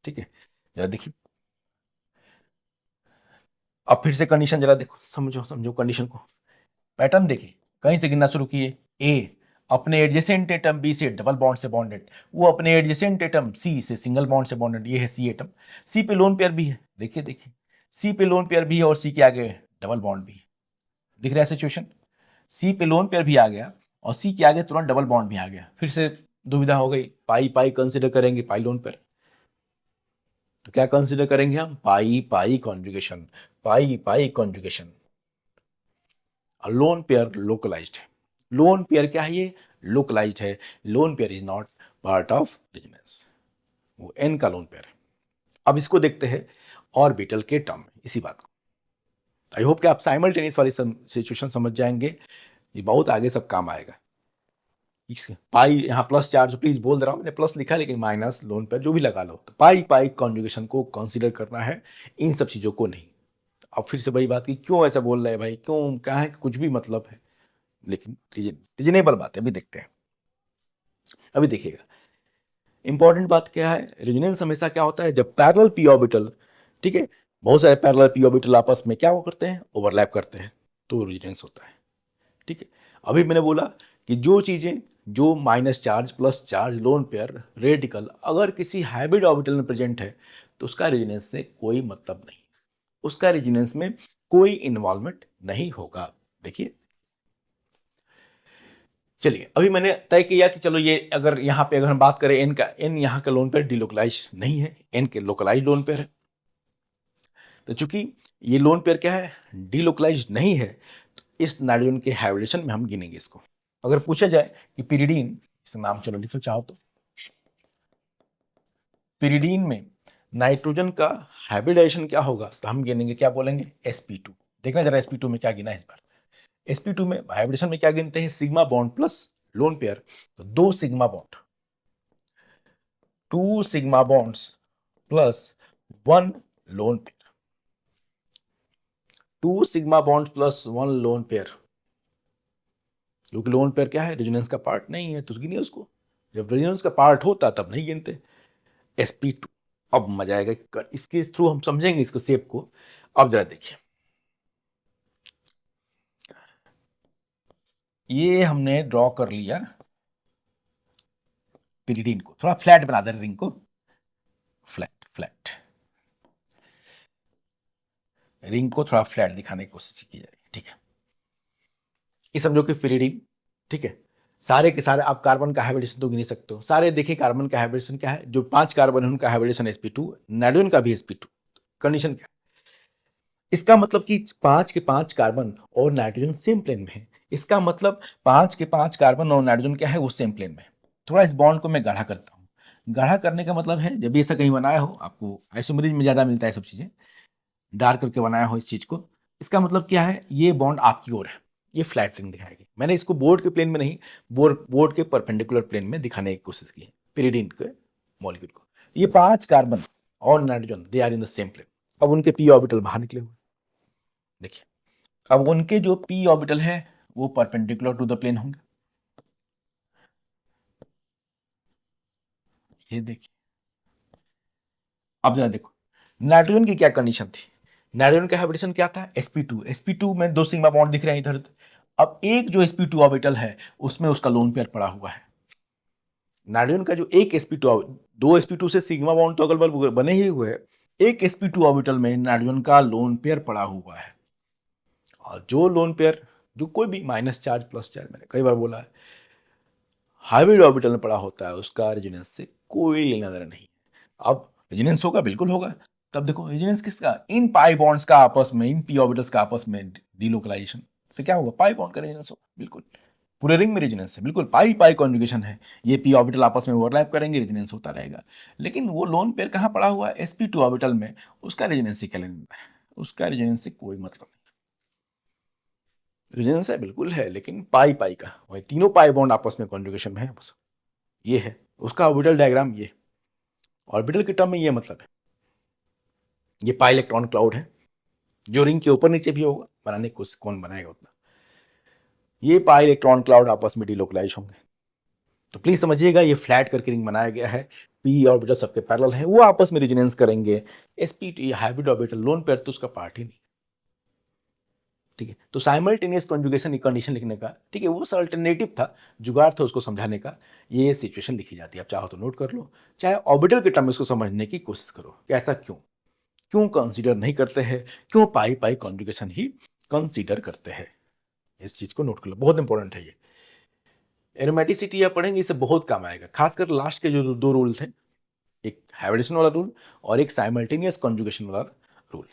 ठीक है, जरा देखिए, अब फिर से कंडीशन जरा देखो, समझो समझो कंडीशन को। पैटर्न देखिए, कहीं से गिनना शुरू किए, ए अपने एडजेसेंट एटम बी से डबल बॉन्ड से बॉन्डेड, वो अपने एडजेसेंट एटम सी से सिंगल बॉन्ड से बॉन्डेड, ये है सी एटम। सी पे लोन पेयर भी है, देखिए देखिए, सी पे लोन पेयर भी है और सी के आगे डबल बॉन्ड भी है। दिख रहा है सिचुएशन, सी पे लोन पेयर भी आ गया और सी के आगे तुरंत डबल बॉन्ड भी आ गया। फिर से दुविधा हो गई, पाई पाई कंसिडर करेंगे, पाई लोन पेयर, तो क्या कंसिडर करेंगे हम, पाई पाई कॉन्जुगेशन, पाई पाई कॉन्जुगेशन। लोन पेयर लोकलाइज्ड है, लोन पेयर क्या है, ये लोकलाइज्ड है, loan pair is not part of resonance, वो एन का लोन पेयर है। अब इसको देखते हैं ऑर्बिटल के टर्म में, इसी बात को। आई होप कि आप साइमल्टेनियस वाली सिचुएशन समझ जाएंगे, ये बहुत आगे सब काम आएगा। पाई यहाँ प्लस चार्ज, प्लीज बोल रहा हूँ मैंने प्लस लिखा है लेकिन माइनस लोन पर जो भी लगा लो, तो पाई पाई कॉन्जुगेशन को कंसीडर करना है, इन सब चीजों को नहीं। अब फिर से वही बात की, क्यों ऐसा बोल रहे हैं भाई, क्यों, क्या है, कुछ भी मतलब है, लेकिन रीजनेबल बात है। अभी देखते हैं, अभी देखिएगा इंपॉर्टेंट बात क्या है। रेजोनेंस हमेशा क्या होता है, जब पैरेलल पी ऑर्बिटल, ठीक है, बहुत सारे पैरेलल पी ऑर्बिटल आपस में क्या वो करते हैं, ओवरलैप करते हैं, तो रेजोनेंस होता है। ठीक है, अभी मैंने बोला कि जो चीजें, जो minus charge plus charge lone pair radical अगर किसी हाइब्रिड ऑर्बिटल में प्रेजेंट है तो उसका रेजोनेंस से कोई मतलब नहीं, उसका रेजोनेंस में कोई इन्वॉल्वमेंट नहीं होगा। देखिए, चलिए अभी मैंने तय किया कि चलो ये अगर यहाँ पे अगर हम बात करें एन का, एन यहाँ का लोन पेयर डिलोकलाइज नहीं है, एन के लोकलाइज लोन पेयर है। तो चूंकि ये लोन पेयर क्या है, डिलोकलाइज नहीं है, तो इस नाइट्रोजन के हाइब्रिडेशन में हम गिनेंगे इसको। अगर पूछा जाए कि पिरिडीन, इसका नाम चलो लिख लो चाहो तो, पिरिडीन में नाइट्रोजन का हाइब्रिडाइजेशन क्या होगा, तो हम गिनेंगे, क्या बोलेंगे, sp2। देखना जरा sp2 में क्या गिना है इस बार। sp2 में हाइब्रिडेशन में क्या गिनते हैं, sigma bond plus lone pair, तो 2 sigma bond, 2 sigma bonds plus 1 lone pair, 2 sigma bond plus 1 lone pair, क्योंकि लोन पेयर क्या है, रेजोनेंस का पार्ट नहीं है, तो गिनिए उसको। जब रेजोनेंस का पार्ट होता तब नहीं गिनते। sp2, अब मजा आएगा, इसके थ्रू हम समझेंगे इसको शेप को। अब जरा देखिए, ये हमने ड्रॉ कर लिया पिरिडीन को, थोड़ा फ्लैट बना दे रिंग को, फ्लैट फ्लैट, रिंग को थोड़ा फ्लैट दिखाने की कोशिश की जा रही है। ठीक है, ये समझो कि पिरिडीन, ठीक है, सारे के सारे आप कार्बन का हाइब्रिडेशन तो गिन सकते हो, सारे देखिए कार्बन का हाइब्रिडेशन क्या है, जो 5 कार्बन है उनका हाइब्रिडेशन sp2, नाइट्रोजन का भी sp2। कंडीशन क्या है, इसका मतलब कि 5 के 5 कार्बन और नाइट्रोजन सेम प्लेन में है, इसका मतलब 5 के 5 कार्बन और नाइट्रोजन क्या है, वो सेम प्लेन में है। थोड़ा इस बॉन्ड को मैं गाढ़ा करता हूँ, गाढ़ा करने का मतलब है, जब भी ऐसा कहीं बनाया हो, आपको आइसोमरीज में ज्यादा मिलता है सब चीजें, डार्क करके बनाया हो इस चीज को, इसका मतलब क्या है, ये बॉन्ड आपकी ओर है, ये फ्लैट रिंग दिखाएगी। मैंने इसको बोर्ड के प्लेन में नहीं, बोर्ड के परपेंडिकुलर प्लेन में दिखाने की कोशिश की है पिरिडीन के मॉलिक्यूल को। ये 5 कार्बन और nitrogen they are in the same plane. अब उनके पी ऑर्बिटल बाहर निकले हुए, देखिए, अब उनके जो पी ऑर्बिटल है वो परपेंडिकुलर टू द प्लेन होंगे। ये देखिए, अब जरा देखो नाइट्रोजन की क्या कंडीशन थी, नाइट्रोजन का हाइब्रिडेशन क्या था, sp2, sp2 में 2 सिग्मा बॉन्ड दिख रहे हैं इधर। अब एक जो sp2 ऑर्बिटल है उसमें उसका लोन पेयर पड़ा हुआ है। नाइट्रोजन का जो एक sp2, 2 sp2 से सिग्मा बॉन्ड तो अगल बगल बने ही हुए हैं, एक sp2 ऑर्बिटल में नाइट्रोजन का लोन पेयर पड़ा हुआ है। और जो लोन पेयर, जो कोई भी माइनस चार्ज प्लस चार्ज, मैंने कई बार बोला है, हाइब्रिड ऑर्बिटल में पड़ा होता है, उसका रेजोनेंस से कोई लेना देना नहीं। अब रेजोनेंस होगा, बिल्कुल होगा। तब देखो रेजोनेंस किसका, इन पाई बॉन्ड्स का आपस में, इन पी ऑर्बिटल्स का आपस में डिलोकलाइजेशन से क्या होगा, पाई बॉन्ड का रेजोनेंस होगा, बिल्कुल। पूरे रिंग में रेजोनेंस है, बिल्कुल पाई पाई कॉन्जुगेशन है, ये पी ऑर्बिटल आपस में ओवरलैप करेंगे, रेजोनेंस होता रहेगा। लेकिन वो लोन पेयर कहाँ पड़ा हुआ है, sp2 ऑर्बिटल में, उसका रेजोनेंस से क्या लेना है, उसका रेजोनेंस से कोई मतलब नहीं। रेजोनेंस है, बिल्कुल है, लेकिन पाई पाई का, वही तीनों पाई बॉन्ड आपस में कॉन्जुगेशन में है बस, ये है उसका ऑर्बिटल डायग्राम। ये ऑर्बिटल के टर्म में ये मतलब है, ये पाई इलेक्ट्रॉन क्लाउड है, जो रिंग के ऊपर नीचे भी होगा, बनाने की कोशिश कौन बनाएगा उतना। ये पाई इलेक्ट्रॉन क्लाउड आपस में डिलोकलाइज होंगे। तो प्लीज समझिएगा, ये फ्लैट करके रिंग बनाया गया है, पी ऑर्बिटल सबके पैरेलल है, वो आपस में रेजोनेंस करेंगे। sp2 hybrid orbital loan pair तो उसका पार्ट ही नहीं। ठीक है, तो साइमल्टेनियस कॉन्जुगेशन की कंडीशन लिखने का, ठीक है, वो अल्टरनेटिव था, जुगाड़ था उसको समझाने का, ये सिचुएशन लिखी जाती है। आप चाहो तो नोट कर लो, चाहे ऑर्बिटल के टर्म में इसको समझने की कोशिश करो, कैसा क्यों, क्यों कंसीडर नहीं करते हैं, क्यों पाई पाई कॉन्जुगेशन ही कंसीडर करते हैं, इस चीज को नोट कर लो, बहुत इंपॉर्टेंट है ये। एरोमेटिसिटी आप पढ़ेंगे, इससे बहुत काम आएगा, खासकर लास्ट के जो 2 रूल थे, एक हाइब्रिडेशन वाला रूल और एक साइमल्टेनियस कॉन्जुगेशन वाला रूल।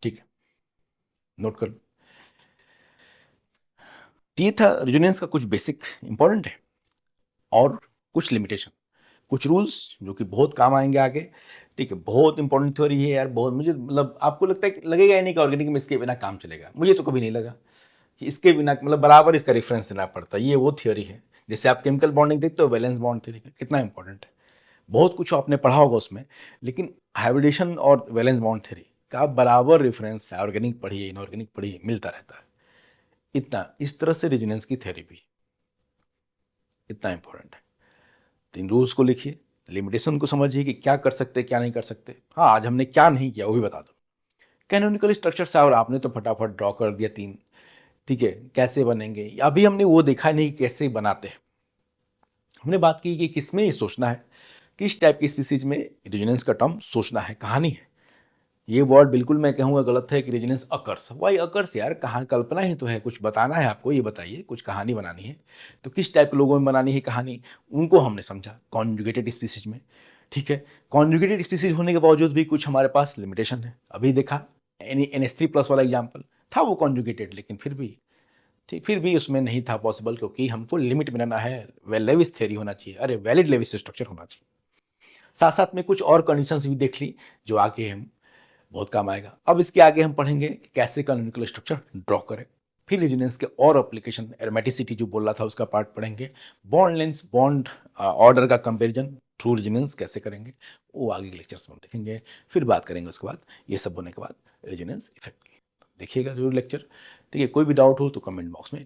ठीक है, नोट कर लो। तो ये था रेजोनेंस का कुछ बेसिक इंपॉर्टेंट है और कुछ लिमिटेशन, कुछ रूल्स जो कि बहुत काम आएंगे आगे। ठीक है, बहुत इंपॉर्टेंट थ्योरी है यार, बहुत। मुझे मतलब आपको लगता है लगेगा ही नहीं कि ऑर्गेनिक में इसके बिना काम चलेगा, मुझे तो कभी नहीं लगा कि इसके बिना, मतलब बराबर इसका रेफरेंस देना पड़ता है। ये वो थ्योरी है, जैसे आप केमिकल बॉन्डिंग देखते हो, वैलेंस बॉन्ड थ्योरी कितना इंपॉर्टेंट है, बहुत कुछ आपने पढ़ा होगा उसमें। लेकिन हाइब्रिडेशन और वैलेंस बॉन्ड थ्योरी का बराबर रेफरेंस है, ऑर्गेनिक पढ़िए इनऑर्गेनिक पढ़िए, मिलता रहता है। इतना इस तरह से रेजोनेंस की थ्योरी भी इतना इंपॉर्टेंट है। तो इन रूल्स को लिखिए, लिमिटेशन को समझिए कि क्या कर सकते क्या नहीं कर सकते। हाँ, आज हमने क्या नहीं किया वो भी बता दो। कैनोनिकल स्ट्रक्चर और आपने तो फटाफट ड्रॉ कर दिया तीन। ठीक है, कैसे बनेंगे अभी हमने वो देखा नहीं कैसे बनाते हैं। हमने बात की कि किसमें ये सोचना है, किस टाइप की स्पीसीज में रेजोनेंस का टर्म सोचना है, कहानी है। ये वर्ड बिल्कुल मैं कहूँगा गलत है कि रेजोनेंस अकर्स। वाई अकर्स यार, कहाँ कल्पना ही तो है, कुछ बताना है आपको, ये बताइए, कुछ कहानी बनानी है तो किस टाइप के लोगों में बनानी है कहानी, उनको हमने समझा कॉन्जुगेटेड स्पीसीज में। ठीक है, कॉन्जुगेटेड स्पीसीज होने के बावजूद भी कुछ हमारे पास लिमिटेशन है। अभी देखा NH3+ वाला एग्जाम्पल था, वो कॉन्जुगेटेड, लेकिन फिर भी ठीक, फिर भी उसमें नहीं था पॉसिबल, क्योंकि हमको लिमिट बनाना है। लेविस थ्योरी होना चाहिए, अरे वैलिड लेविस स्ट्रक्चर होना चाहिए। साथ साथ में कुछ और कंडीशंस भी देख ली जो आगे हम बहुत काम आएगा। अब इसके आगे हम पढ़ेंगे कि कैसे कैनोनिकल स्ट्रक्चर ड्रॉ करें, फिर रेजोनेंस के और एप्लीकेशन, एरोमेटिसिटी जो बोल रहा था उसका पार्ट पढ़ेंगे, बॉन्ड लेंथ बॉन्ड ऑर्डर का कंपैरिजन थ्रू रेजोनेंस कैसे करेंगे, वो आगे के लेक्चर्स में देखेंगे। फिर बात करेंगे उसके बाद, ये सब होने के बाद, रेजोनेंस इफेक्ट की। देखिएगा जरूर लेक्चर। ठीक है, कोई भी डाउट हो तो कमेंट बॉक्स में